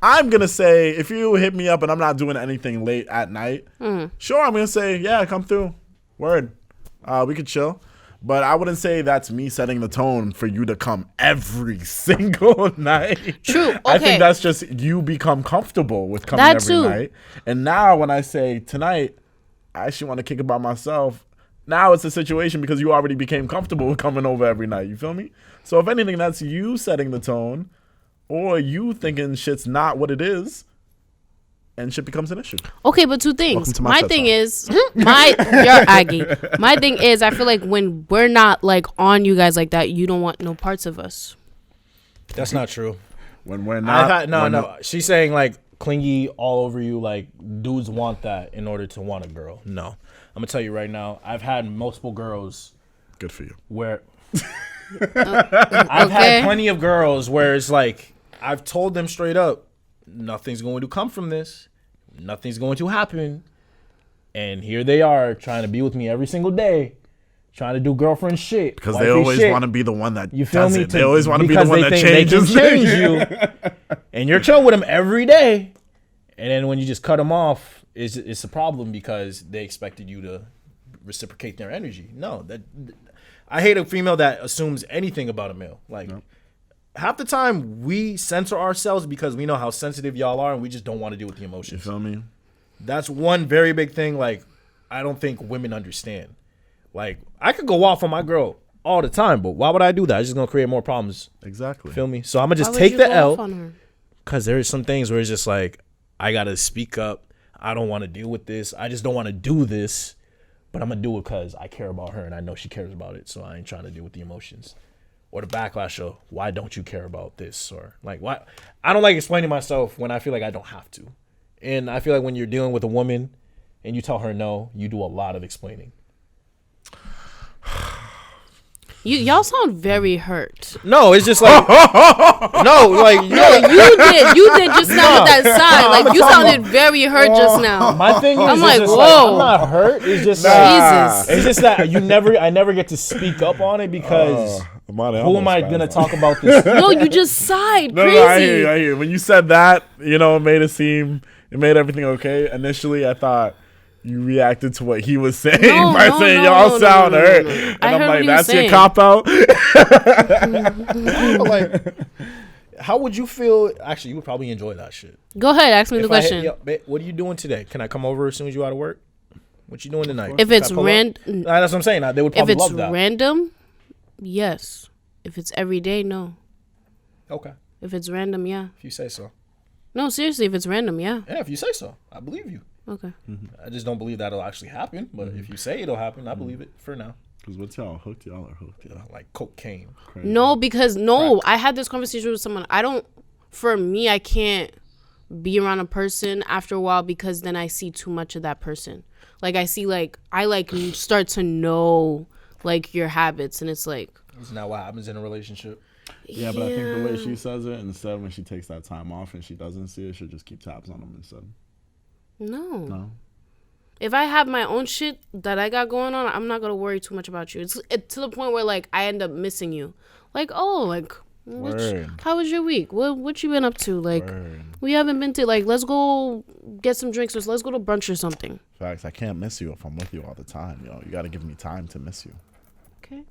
I'm gonna say if you hit me up and I'm not doing anything late at night, sure, I'm gonna say yeah, come through, word, we could chill. But I wouldn't say that's me setting the tone for you to come every single night. True. I Okay. think that's just you become comfortable with coming That every too. night. And now when I say tonight, I actually want to kick it by myself. Now it's a situation because you already became comfortable with coming over every night. You feel me? So if anything, that's you setting the tone or you thinking shit's not what it is and shit becomes an issue. Okay, but two Welcome things. to my My TED thing Talk. is, you're Aggie. My thing is, I feel like when we're not like on you guys like that, you don't want no parts of us. That's not true. When we're not. No. She's saying like clingy all over you. Like dudes want that in order to want a girl. No, I'm gonna tell you right now. I've had multiple girls Good for you. where I've Okay. had plenty of girls where it's like I've told them straight up, nothing's going to come from this. Nothing's going to happen. And here they are trying to be with me every single day, trying to do girlfriend shit. Because they wifey always shit. want to be the one that You feel does me? it. They always want to be the because one they that think they can changes. change you, and you're chilling with them every day. And then when you just cut them off, it's a problem because they expected you to reciprocate their energy. No, I hate a female that assumes anything about a male. Like half the time we censor ourselves because we know how sensitive y'all are, and we just don't want to deal with the You emotions. feel me? That's one very big thing. Like I don't think women understand. Like I could go off on my girl all the time, but why would I do that? It's just gonna create more problems. Exactly. Feel me? So I'm gonna just Why would take you the go L off on her? because there are some things where it's just like I gotta speak up. I don't want to deal with this. I just don't want to do this, but I'm gonna do it because I care about her and I know she cares about it. So I ain't trying to deal with the emotions or the backlash of why don't you care about this, or like why. I don't like explaining myself when I feel like I don't have to, and I feel like when you're dealing with a woman and you tell her no, you do a lot of explaining. Y'all sound very hurt. No, it's just like no, like You did just now with that sign. Like you sounded very hurt just now. my thing is, I'm like, just whoa. I'm not hurt. It's just Jesus. it's just that I never get to speak up on it because who am I gonna talk about this? No, you just sighed. No, Crazy. I hear you. When you said that, it made everything okay. Initially, I thought you reacted to what he was saying by saying y'all sound hurt. And I'm like, that's your cop out. Like, how would you feel? Actually, you would probably enjoy that shit. Go ahead, ask me the question. What are you doing today? Can I come over as soon as you out of work? What you doing tonight? If it's random, that's what I'm saying. They would probably love that. If it's random, yes. If it's every day, no. Okay. If it's random, yeah. If you say so. No, seriously, if it's random, yeah. Yeah, if you say so, I believe you. Okay. I just don't believe that'll actually happen. But if you say it'll happen, I believe it for now. Because what's y'all hooked? Y'all are hooked. Yeah. Like cocaine. Crazy. No, because I had this conversation with someone. For me, I can't be around a person after a while because then I see too much of that person. Like I see, I start to know like your habits, and it's like. Isn't that what happens in a relationship? Yeah, but I think the way she says it, instead when she takes that time off and she doesn't see it, she'll just keep tabs on them instead. No. If I have my own shit that I got going on, I'm not gonna worry too much about you. It's to the point where like I end up missing you. Like, how was your week? What you been up to? Like, we haven't been to let's go get some drinks or let's go to brunch or something. Facts. I can't miss you if I'm with you all the time. You got to give me time to miss you. Okay.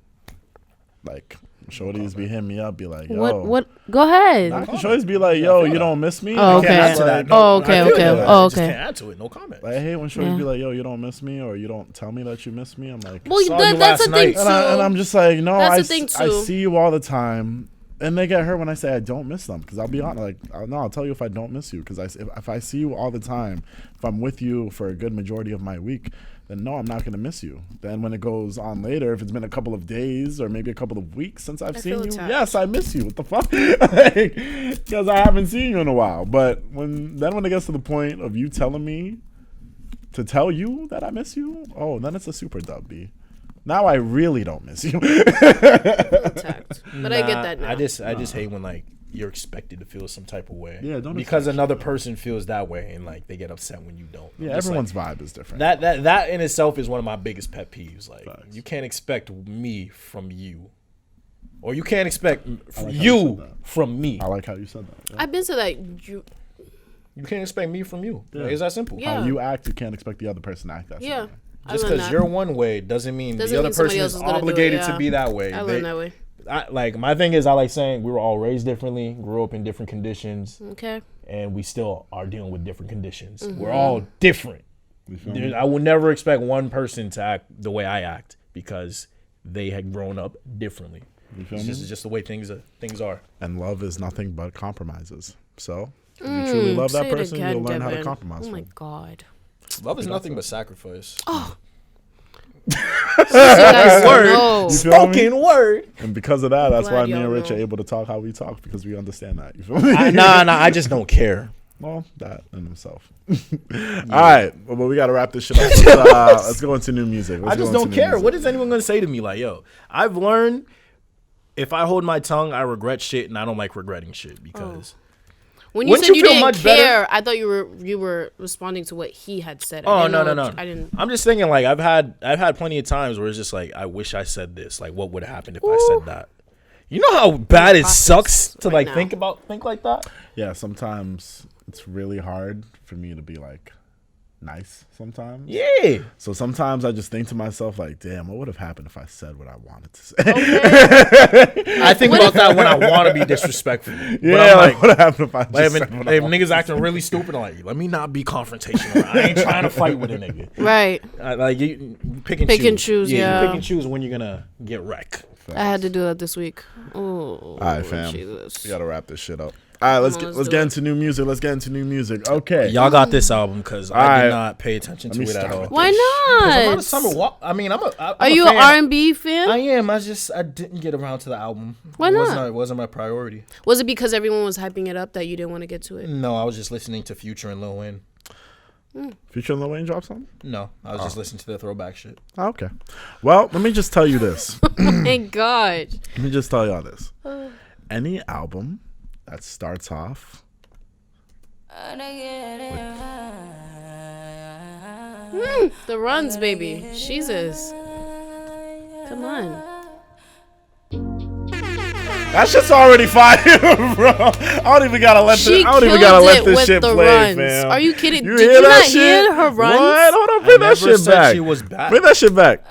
Like, shorties be hitting me up, be like, yo. What? Go ahead. Shorties be like, yo, you don't miss me? Oh, okay. Okay. Oh, okay. Can't add to it. No comment. Like, I hate when shorties be like, yo, you don't miss me, or you don't tell me that you miss me. I'm like, well, that's the thing too. And I'm just like, no, I too. see you all the time. And they get hurt when I say I don't miss them, because I'll be honest. I'll tell you if I don't miss you, because if I see you all the time, if I'm with you for a good majority of my week, then no, I'm not going to miss you. Then when it goes on later, if it's been a couple of days or maybe a couple of weeks since I've seen you, yes, I miss you. What the fuck? Because I haven't seen you in a while. But when it gets to the point of you telling me to tell you that I miss you, then it's a super dub, B. Now I really don't miss you. But I get that now. I just hate when you're expected to feel some type of way. Yeah, don't because another person feels that way and they get upset when you don't. Yeah, everyone's vibe is different. That in itself is one of my biggest pet peeves. Facts. You can't expect me from you, or you can't expect you from me. I like how you said that. Yeah. I've been to that. You can't expect me from you. Yeah. It's that simple. Yeah. How you act, you can't expect the other person to act that same way. Just because you're one way doesn't mean the other person is obligated to be that way. I learned that way. My thing is, I like saying we were all raised differently, grew up in different conditions. Okay. And we still are dealing with different conditions. Mm-hmm. We're all different. I will never expect one person to act the way I act because they had grown up differently. It's just the way things are. And love is nothing but compromises. So, if you truly love that person, you'll learn how to compromise. Oh my God. Love is nothing but sacrifice. Oh. Word. Spoken word. And because of that, that's why me and Rich are able to talk how we talk, because we understand that. You feel me? Nah, I just don't care. Well, that in himself. All right. Well, we got to wrap this shit up. Let's go into new music. I just don't care. What is anyone going to say to me? I've learned if I hold my tongue, I regret shit, and I don't like regretting shit because... When you said you didn't care, I thought you were responding to what he had said. Oh no! I didn't. I'm just thinking I've had plenty of times where it's just I wish I said this. What would have happened if I said that? You know how bad it sucks to think like that. Yeah, sometimes it's really hard for me to be nice sometimes. Yeah. So sometimes I just think to myself damn, what would have happened if I said what I wanted to say? Okay. I think about that when I want to be disrespectful. Yeah, what would happen if I just said what I if niggas acting really stupid, let me not be confrontational. I ain't trying to fight with a nigga. Right. You pick and choose. Yeah. You pick and choose when you're gonna get wrecked. I had to do that this week. Oh. All right, fam. Jesus. We gotta wrap this shit up. All right, let's get into new music. Okay. Y'all got this album because I right. did not pay attention to Let me it at start all. with Why I'm on a not? summer walk. I mean, I'm Are you an R&B fan? I am. I didn't get around to the album. Why not? It wasn't my priority. Was it because everyone was hyping it up that you didn't want to get to it? No, I was just listening to Future and Lil Wayne. Future and Lil Wayne drop something? No, I was just listening to the throwback shit. Oh, okay. Well, let me just tell you this. Thank God. Let me just tell y'all this. Any album that starts off The runs, baby. Jesus. Come on. that shit's already fire, bro. I don't even gotta let this shit play, runs. fam. Are you kidding? You Did hear you that not shit? hear her runs? What? Hold on, bring that never shit said back. she was bad. Bring that shit back.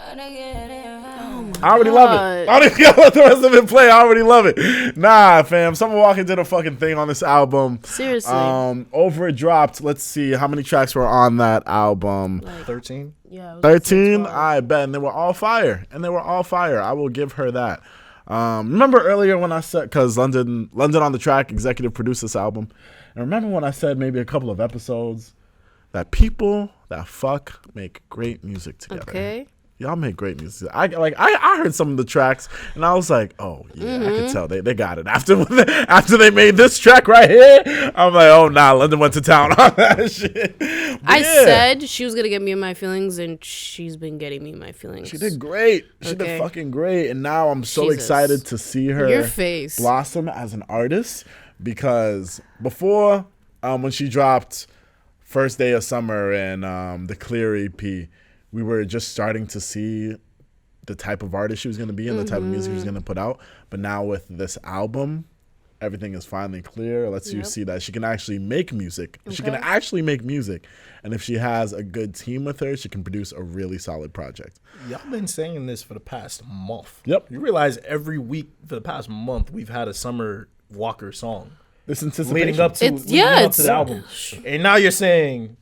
I already love it. I don't even gotta let the rest of it play. I already love it. Nah, fam. Summer Walker did a fucking thing on this album. Seriously. Over it dropped. Let's see how many tracks were on that album. 13. Yeah. 13. I bet, and they were all fire. I will give her that. Remember earlier when I said, because London on the Track executive produced this album, and remember when I said maybe a couple of episodes that people that fuck make great music together. Okay. Y'all make great music. I heard some of the tracks and I was like, oh yeah, I could tell they got it after they made this track right here. I'm like, oh nah, London went to town on that shit. I said she was gonna get me in my feelings, and she's been getting me in my feelings. She did great. She Okay. did fucking great, and now I'm so Jesus. excited to see her Your face. blossom as an artist, because before when she dropped First Day of Summer and the Clear EP, we were just starting to see the type of artist she was going to be and the type of music she was going to put out. But now with this album, everything is finally clear. It lets you see that she can actually make music. She can actually make music. And if she has a good team with her, she can produce a really solid project. Y'all been saying this for the past month. Yep. You realize every week for the past month we've had a Summer Walker song This anticipation. leading up to the album. And now you're saying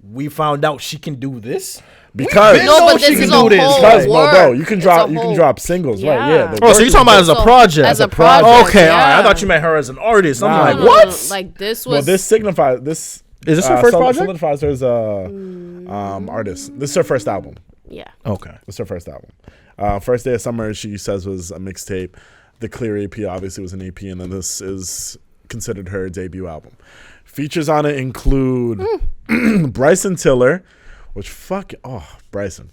we found out she can do this? Because No, but she this can is do a this. whole Because, work. bro, you can It's drop singles, right? Yeah. Yeah. the Oh, so work you're talking about as a project? As a project. project. Okay, yeah. all right. I thought you meant her as an artist. I'm Nah. like, No, what? Like this was. Well, this signifies this. Is this her first project? Solidifies her as a artist. This is her first album. Yeah. Okay. This is her first album. First Day of Summer, she says, was a mixtape. The Clear EP obviously was an EP, and then this is considered her debut album. Features on it include Bryson Tiller, which Bryson.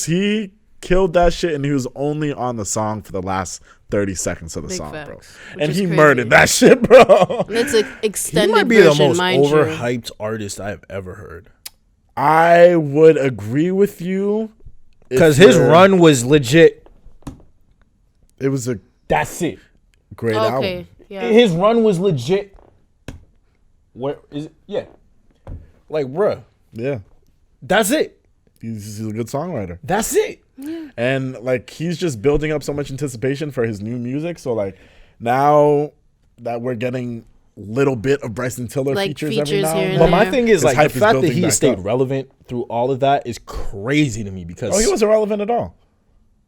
He killed that shit, and he was only on the song for the last 30 seconds of the Big song, facts, bro. which And is he crazy. murdered that shit, bro. And it's an He extended might be the version, most mind you. overhyped artist I've ever heard. I would agree with you. Because his run was legit. It was a That's it. great Okay. album. Yeah. His run was legit. Where is it? Yeah. Like, bruh, Yeah. that's it. He's a good songwriter. That's it. And like he's just building up so much anticipation for his new music. So like now that we're getting little bit of Bryson Tiller Like features every features now here and and then. But my there. thing is, His like, hype the is fact that building he back stayed up. relevant through all of that is crazy to me because Oh, he wasn't relevant at all.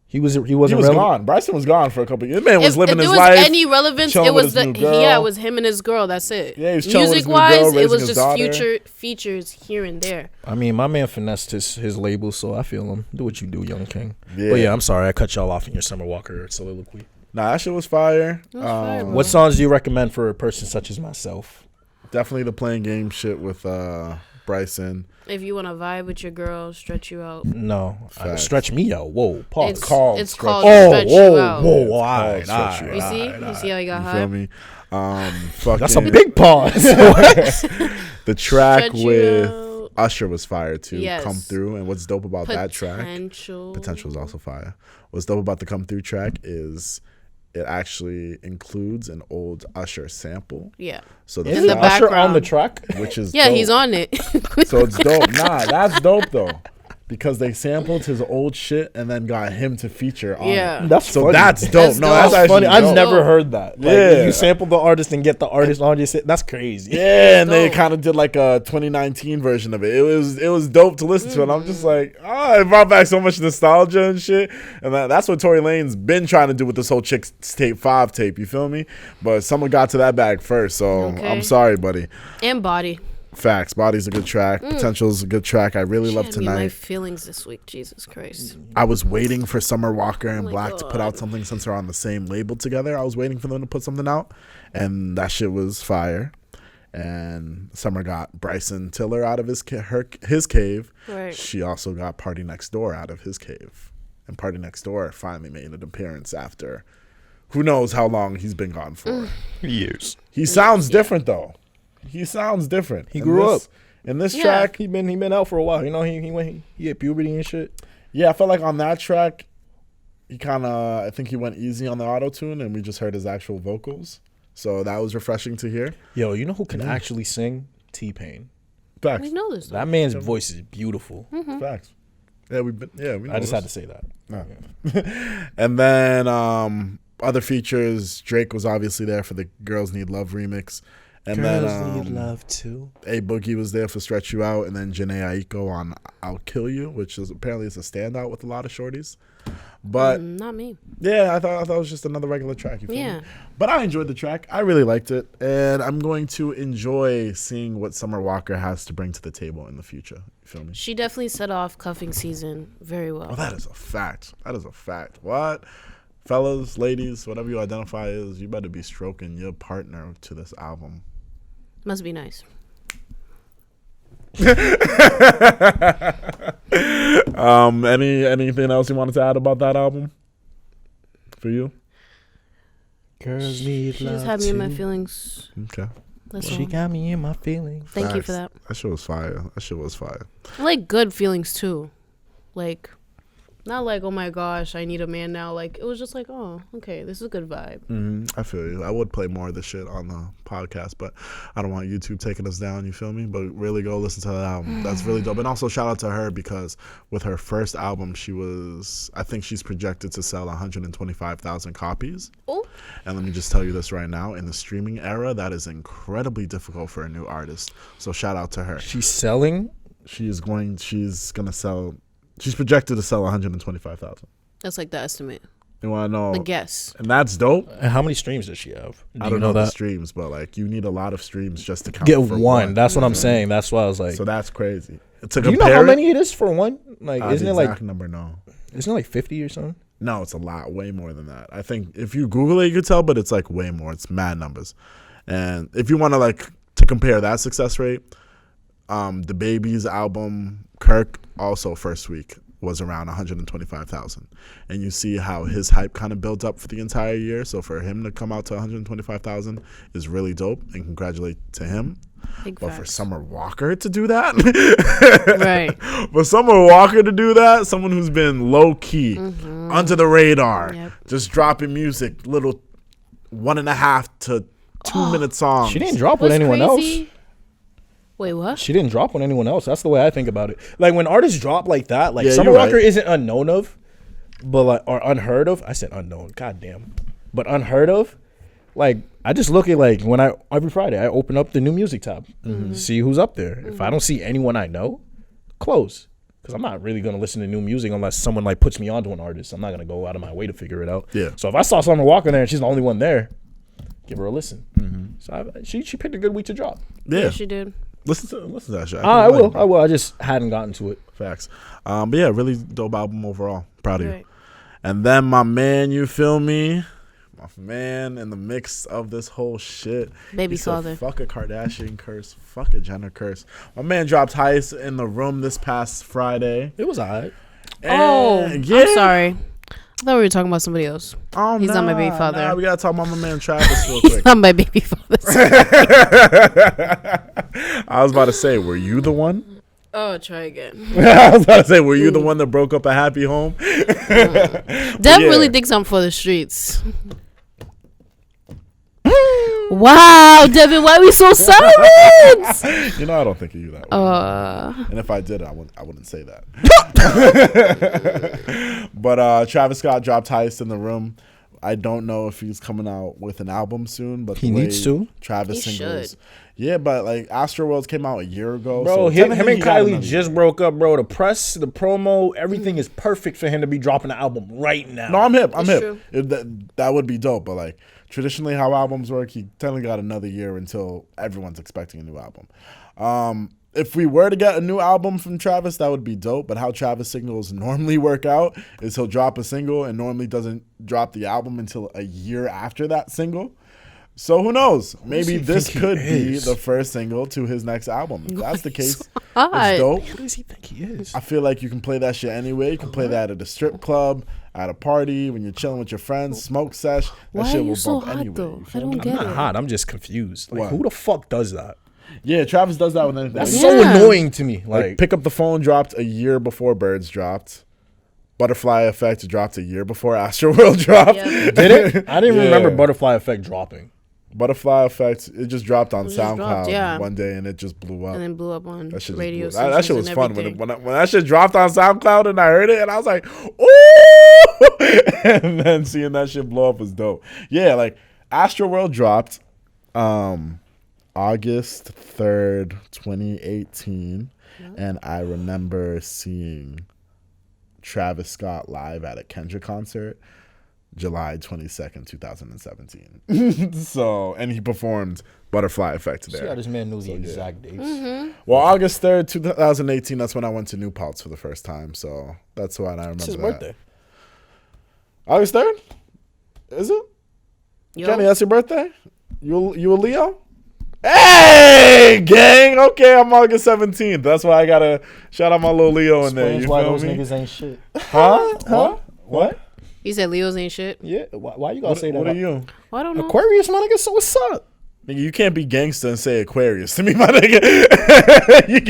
he wasn't He was relevant. gone. Bryson was gone for a couple years. Man was If living there his was life. any relevance, chilling it with was his the new girl. yeah, it was him and his girl. That's it. Yeah, he was chilling with his Music new girl, wise, it raising was his just daughter. features here and there. I mean, my man finessed his label, so I feel him. Do what you do, young king. Yeah. But yeah, I'm sorry I cut y'all off in your Summer Walker soliloquy. Nah, that shit was fire. fire, bro. What songs do you recommend for a person such as myself? Definitely the playing game shit with Bryson. If you want to vibe with your girl, stretch you out. No, Facts. stretch me out. Whoa, pause. It's called it's Stretch called You Oh, stretch you whoa, out. whoa, It's all called right, Stretch all You right. Out. You see? You see how he got You hype? feel me? Fucking, That's a big pause. the track Stretch You with Out. Usher was fire too. Yes. Come Through. And what's dope about that track? Potential is also fire. What's dope about the Come Through track is it actually includes an old Usher sample. Yeah. So In the Usher on background. the track. which is Yeah, dope. he's on it. So it's dope. Nah, that's dope though. because they sampled his old shit and then got him to feature on Yeah. it. That's So funny. that's dope. That's No, dope. that's actually funny. I've dope. never heard that. Like, Yeah. you sample the artist and get the artist on your shit. That's crazy. Yeah, and they Dope. kind of did like a 2019 version of it. It was dope to listen to, and I'm just like, it brought back so much nostalgia and shit. And that's what Tory Lane's been trying to do with this whole Chicks Tape 5 tape. You feel me? But someone got to that bag first, so Okay. I'm sorry, buddy. And Body. Facts. Body's a good track. Potential's a good track. I really love Had me in my Tonight. feelings this week. Jesus Christ. I was waiting for Summer Walker and my Black to put out something since they're on the same label together. I was waiting for them to put something out, and that shit was fire. And Summer got Bryson Tiller out of his cave. Right. She also got Party Next Door out of his cave. And Party Next Door finally made an appearance after who knows how long he's been gone for. Years. He sounds different though. He sounds different. He grew up. In this Yeah. track, He been out for a while. You know, he hit puberty and shit. yeah, I felt like on that track, he kind of, I think he went easy on the auto-tune and we just heard his actual vocals. So that was refreshing to hear. Yo, you know who can actually sing? T-Pain. Facts. We know this. That man's voice is beautiful. Facts. Yeah, we know I just had to this. say that. No. And then other features, Drake was obviously there for the Girls Need Love remix. And then love too. A Boogie was there for Stretch You Out, and then Jhené Aiko on I'll Kill You, which is apparently is a standout with a lot of shorties. But Not me. yeah, I thought it was just another regular track. You feel Yeah. me? But I enjoyed the track. I really liked it, and I'm going to enjoy seeing what Summer Walker has to bring to the table in the future. You feel me? She definitely set off cuffing season very well. Oh, that is a fact. That is a fact. What? Fellas, ladies, whatever you identify as, you better be stroking your partner to this album. Must be nice. Anything else you wanted to add about that album? For you? Girls need She love just had me in my too. feelings. Okay. That's She all. got me in my feelings. Thank you for Facts. that. That shit was fire. That shit was fire. I like good feelings too. Like, not like, oh my gosh, I need a man now. Like, it was just like, oh, okay, this is a good vibe. I feel you. I would play more of this shit on the podcast, but I don't want YouTube taking us down, you feel me? But really go listen to that album. That's really dope. And also shout out to her because with her first album, I think she's projected to sell 125,000 copies. Oh, And let me just tell you this right now, in the streaming era, that is incredibly difficult for a new artist. So shout out to her. She's selling. She's projected to sell 125,000. that's like the estimate. You want to know? The guess. And that's dope. And how many streams does she have? Do I you don't know the that? streams, but like you need a lot of streams just to count Get for one. That's what I'm saying. That's why I was like, So that's crazy. To do you know compare how it- many it is for one? Like, isn't the it like, exact number? No, isn't it like 50 or something? no, it's a lot, way more than that. I think if you Google it, you could tell, but it's like way more. It's mad numbers. And if you want to compare that success rate, the Baby's album Kirk also first week was around 125,000, and you see how his hype kind of built up for the entire year. So for him to come out to 125,000 is really dope, and congratulate to him. Big But for facts. Summer Walker to do that, Right. for Summer Walker to do that, someone who's been low key, under the radar, Yep. just dropping music, little 1.5 to 2 minute songs. She didn't drop with What's anyone else. crazy? Wait, what? She didn't drop on anyone else. That's the way I think about it. Like when artists drop like that, like Yeah, Summer you're Walker right. isn't unknown of, but like or unheard of. I said unknown. God damn. But unheard of. Like I just look at like when every Friday I open up the new music tab, see who's up there. If I don't see anyone I know, close. Because I'm not really gonna listen to new music unless someone like puts me onto an artist. I'm not gonna go out of my way to figure it out. Yeah. So if I saw Summer Walker there and she's the only one there, give her a listen. So she picked a good week to drop. Yeah, She did. listen to that shit. I think will. I just hadn't gotten to it. Facts. But yeah, really dope album overall. Proud of you. Right. And then my man, you feel me? My man in the mix of this whole shit. Baby he said, father. fuck a Kardashian curse. Fuck a Jenner curse. My man dropped Heist in the Room this past Friday. It was alright. Oh, And yeah. I'm sorry. I thought we were talking about somebody else. Oh, He's not my baby father. Nah, we gotta talk about my man Travis real quick. Not my baby father. I was about to say, were you the one? Oh, try again. I was about to say, were you the one that broke up a happy home? Dev yeah. really thinks I'm for the streets. Wow, Devin, why we so silent? You know, I don't think of you that way. And if I did, I wouldn't say that. But Travis Scott dropped Highest in the Room. I don't know if he's coming out with an album soon, but He needs to. Travis He singles. should. Yeah, but like Astroworlds came out a year ago. Bro, so him and technically he got Kylie another just year. broke up, bro. The press, the promo, everything is perfect for him to be dropping an album right now. No, I'm hip. I'm That's hip. true. That would be dope. But like traditionally, how albums work, he technically got another year until everyone's expecting a new album. If we were to get a new album from Travis, that would be dope. But how Travis singles normally work out is he'll drop a single and normally doesn't drop the album until a year after that single. So who knows? Maybe he this think he could be is? the first single to his next album. If that's the case, hot. it's dope. What does he think he is? I feel like you can play that shit anyway. You can play that at a strip club, at a party, when you're chilling with your friends, smoke sesh. That Why shit are you will so bump hot anyway. though? You I feel don't me? I'm get not it. hot. I'm just confused. Like, What? who the fuck does that? Yeah, Travis does that with anything. That's Like, so Yeah. annoying to me. Like, Like, Pick Up the Phone dropped a year before Birds dropped. Butterfly Effect dropped a year before Astroworld dropped. Yep. did it? I didn't Yeah. remember Butterfly Effect dropping. Butterfly Effect, it just dropped on It just SoundCloud dropped, yeah. one day and it just blew up. And then blew up on That shit, just radio blew up. That shit was stations fun. and When, everything. when that shit dropped on SoundCloud and I heard it and I was like, ooh! And then seeing that shit blow up was dope. Yeah, like Astroworld dropped August 3rd, 2018. And I remember seeing Travis Scott live at a Kendrick concert July 22nd, 2017. So, and he performed Butterfly Effect See how there. this man knows the exact dates. Well, August 3rd, 2018, that's when I went to New Paltz for the first time. So that's why I remember It's his that. birthday. August 3rd? Is it? Yo, Kenny, that's your birthday? You a Leo? Hey, gang! Okay, I'm August 17th. That's why I gotta shout out my little Leo in there. Explains You why feel those me? niggas ain't shit. Huh? What? he said Leos ain't shit. Yeah. Why you gotta say that? What are you? Well, I don't know. Aquarius, my nigga. So what's up? Nigga, you can't be gangster and say Aquarius to me, my nigga. You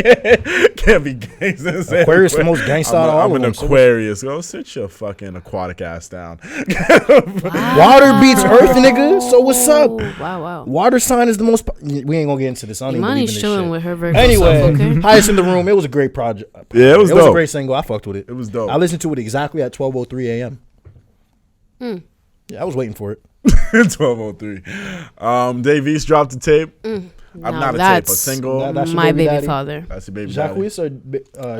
can't be gangster and say Aquarius the most gangsta out of all I'm of an them, so Aquarius. Go sit your fucking aquatic ass down. Water beats earth, nigga. So what's up? Oh, wow. Water sign is the most. We ain't gonna get into this. I don't even believe in Imani's this chilling shit. with her Virgo Anyway, self, okay? Highest in the Room. It was a great project. Yeah, it was It was a dope. great single. I fucked with it. It was dope. I listened to it exactly at 12:03 a.m. Yeah, I was waiting for it. 12:03. Dave East dropped the tape. I'm Now not a tape, a that's single. That's your My baby daddy? father. That's your baby daddy. Jacquees or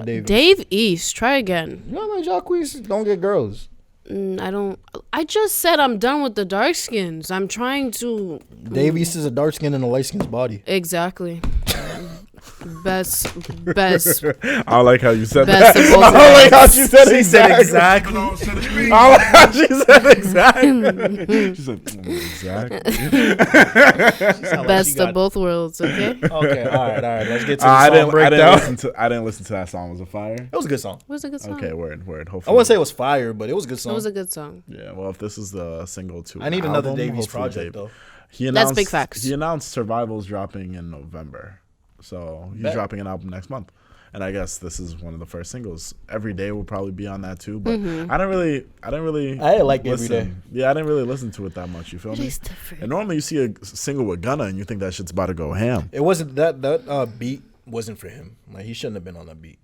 David? Dave East, try again. You know, like Jacquees don't get girls. I don't. I just said I'm done with the dark skins. I'm trying to. Dave East is a dark skin and a light skin's body. Exactly. best. I like how you said Best that. of both I like how worlds. she said exactly. I like how she said exactly. She said exactly. Best of both worlds. Okay. Okay, all right. Let's get to the I song didn't breakdown. listen to that song. Was it fire? It was a good song. It was a good song. Okay, word. I Hopefully, wouldn't say it was fire, but it was a good song. It was a good song. yeah. Well, if this is the single to I need an another album, Davies hopefully project though. He That's announced, big facts. He announced Survival's dropping in November, so he's Bet. dropping an album next month. And I guess this is one of the first singles. Every Day will probably be on that too, but Mm-hmm. I didn't really. I like Every listen. Day. Yeah, I didn't really listen to it that much. You feel It me? is different. And normally you see a single with Gunna and you think that shit's about to go ham. It wasn't that beat wasn't for him. Like he shouldn't have been on that beat.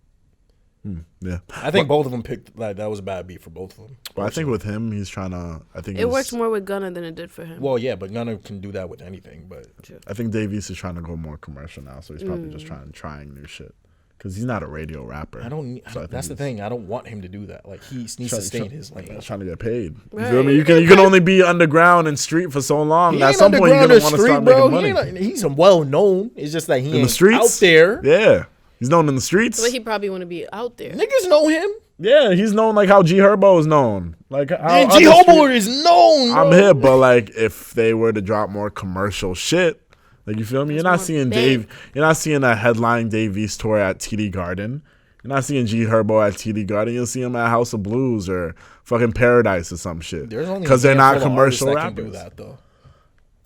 Yeah, I think both of them picked like that was a bad beat for both of them. but I think with him, he's trying to. I think It he's- works more with Gunna than it did for him. Well, yeah, but Gunna can do that with anything. But I think Davies is trying to go more commercial now, so he's probably just trying new shit. Because he's not a radio rapper. I don't. So I think That's the he's thing. I don't want him to do that. Like he needs to stay in his lane. Trying to get paid. You Right. feel me? You can only be underground and street for so long. He At ain't some point, you're underground gonna or want to street, start bro. making money. He's well known. It's just that he In ain't the streets, out there. Yeah, he's known in the streets. But he probably want to be out there. Niggas know him. Yeah, he's known like how G Herbo is known. Like how And other G street- Hobo is known. I'm bro. here, but like if they were to drop more commercial shit, like you feel me? You're not more seeing big. You're not seeing a headline Dave East tour at TD Garden. You're not seeing G Herbo at TD Garden. You'll see him at House of Blues or fucking Paradise or some shit. There's only Because they're not a handful of artists commercial that can do rappers. that though.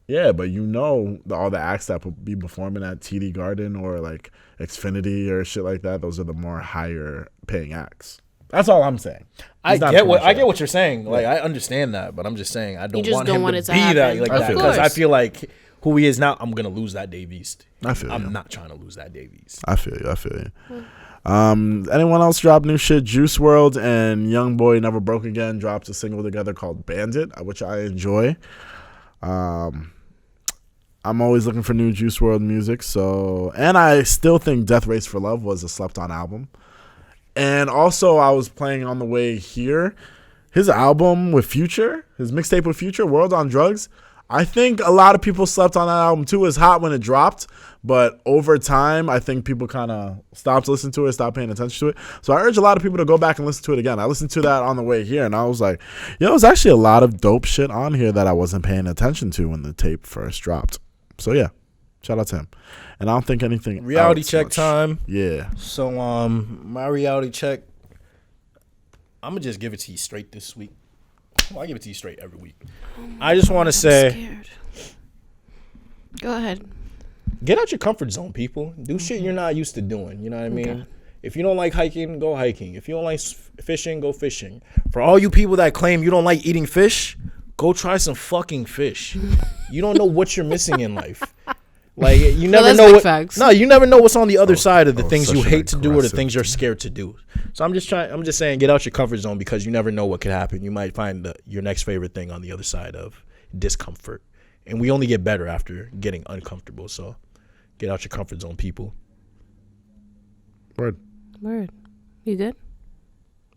Yeah, but you know all the acts that will be performing at TD Garden or like Xfinity or shit like that. Those are the more higher paying acts. That's all I'm saying. I He's not get what commercial. you're saying. Like I understand that, but I'm just saying I don't just want don't him want to it to be that happen. like Of that because I course. feel like who he is now, I'm gonna lose that Dave East. I feel I'm you. not trying to lose that Dave East. I feel you. Anyone else drop new shit? Juice World and Youngboy Never Broke Again dropped a single together called Bandit, which I enjoy. I'm always looking for new Juice World music, and I still think Death Race for Love was a slept on album. And also I was playing on the way here his album with Future, his mixtape with Future, World on Drugs. I think a lot of people slept on that album too. It was hot when it dropped, but over time, I think people kind of stopped listening to it, stopped paying attention to it. So I urge a lot of people to go back and listen to it again. I listened to that on the way here, and I was like, there's actually a lot of dope shit on here that I wasn't paying attention to when the tape first dropped. So yeah, shout out to him. And I don't think anything Reality else check much. time. Yeah. So my reality check, I'm gonna just give it to you straight this week. Well, I give it to you straight every week. I just want to say, Scared. Go ahead. get out your comfort zone, people. Do shit you're not used to doing. You know what I mean? Okay. If you don't like hiking, go hiking. If you don't like fishing, go fishing. For all you people that claim you don't like eating fish, go try some fucking fish. You don't know what you're missing in life. Like you never that's know big what. facts. No, you never know what's on the other side of the things such you an hate to do or the aggressive things you're scared to do. So I'm just saying, get out your comfort zone because you never know what could happen. You might find your next favorite thing on the other side of discomfort, and we only get better after getting uncomfortable. So get out your comfort zone, people. Word. You good?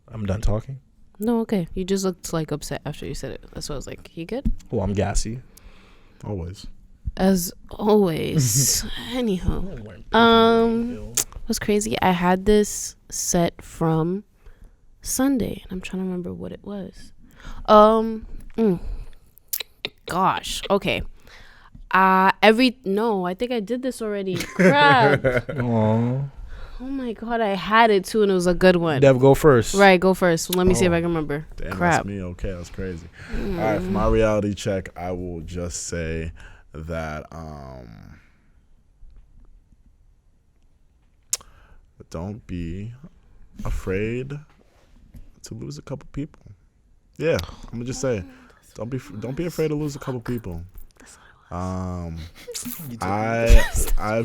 I'm done talking. No, okay. You just looked like upset after you said it. That's why I was like, you good? Well, I'm gassy. Always. As always. Anyhow. What's crazy? I had this set from Sunday, and I'm trying to remember what it was. Gosh. Okay. I think I did this already. Crap. Aww. Oh my god, I had it too, and it was a good one. Dev, go first. Right, go first. Let me see if I can remember. Damn, Crap. that's me. Okay, that's crazy. All right, for my reality check, I will just say that don't be afraid to lose a couple people. Yeah, I'm gonna just say, don't be afraid to lose a couple people. I've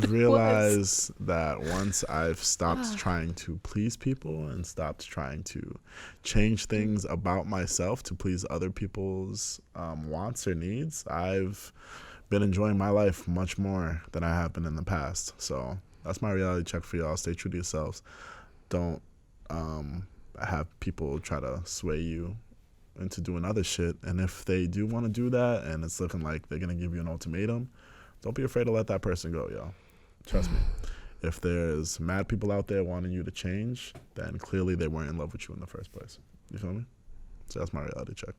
realized that once I've stopped trying to please people and stopped trying to change things about myself to please other people's wants or needs, I've been enjoying my life much more than I have been in the past. So that's my reality check for y'all. Stay true to yourselves. Don't have people try to sway you into doing other shit. And if they do want to do that and it's looking like they're going to give you an ultimatum, don't be afraid to let that person go, yo. Trust me. If there's mad people out there wanting you to change, then clearly they weren't in love with you in the first place. You feel me? So that's my reality check.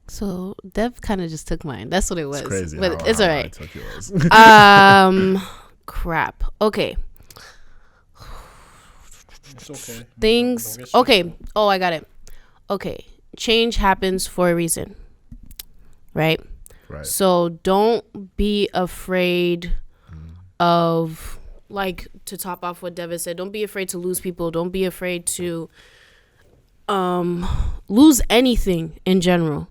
So Dev kind of just took mine. That's what it was. It's crazy. But how it's all right. I took yours. Crap. Okay. It's okay. Things. Don't get Okay. Oh, I got it. Okay. Change happens for a reason. Right? Right. So don't be afraid of, like, to top off what Devin said, don't be afraid to lose people. Don't be afraid to lose anything in general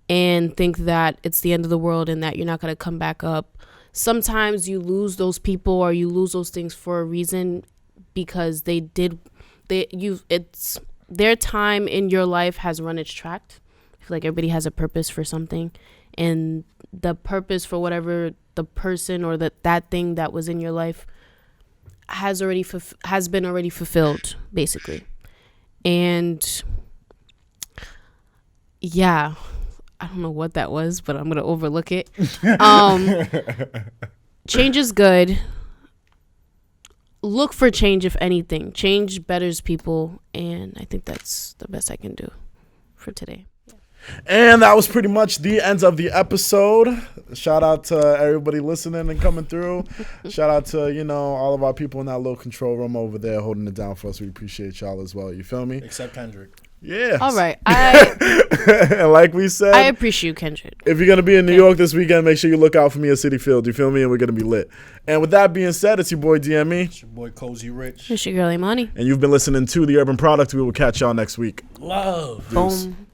and think that it's the end of the world and that you're not going to come back up. Sometimes you lose those people or you lose those things for a reason because it's their time in your life has run its track. I feel like everybody has a purpose for something, and the purpose for whatever the person or that thing that was in your life has been already fulfilled, basically. And yeah, I don't know what that was, but I'm gonna overlook it. Change is good. Look for change, if anything. Change betters people, and I think that's the best I can do for today. And that was pretty much the end of the episode. Shout out to everybody listening and coming through. Shout out to, all of our people in that little control room over there holding it down for us. We appreciate y'all as well. You feel me? Except Kendrick. Yeah. All right. And like we said, I appreciate you, Kendrick. if you're going to be in New York this weekend, make sure you look out for me at Citi Field. You feel me? And we're going to be lit. And with that being said, it's your boy DME. It's your boy Cozy Rich. It's your girl, Imani. And you've been listening to The Urban Product. We will catch y'all next week. Love. Boom.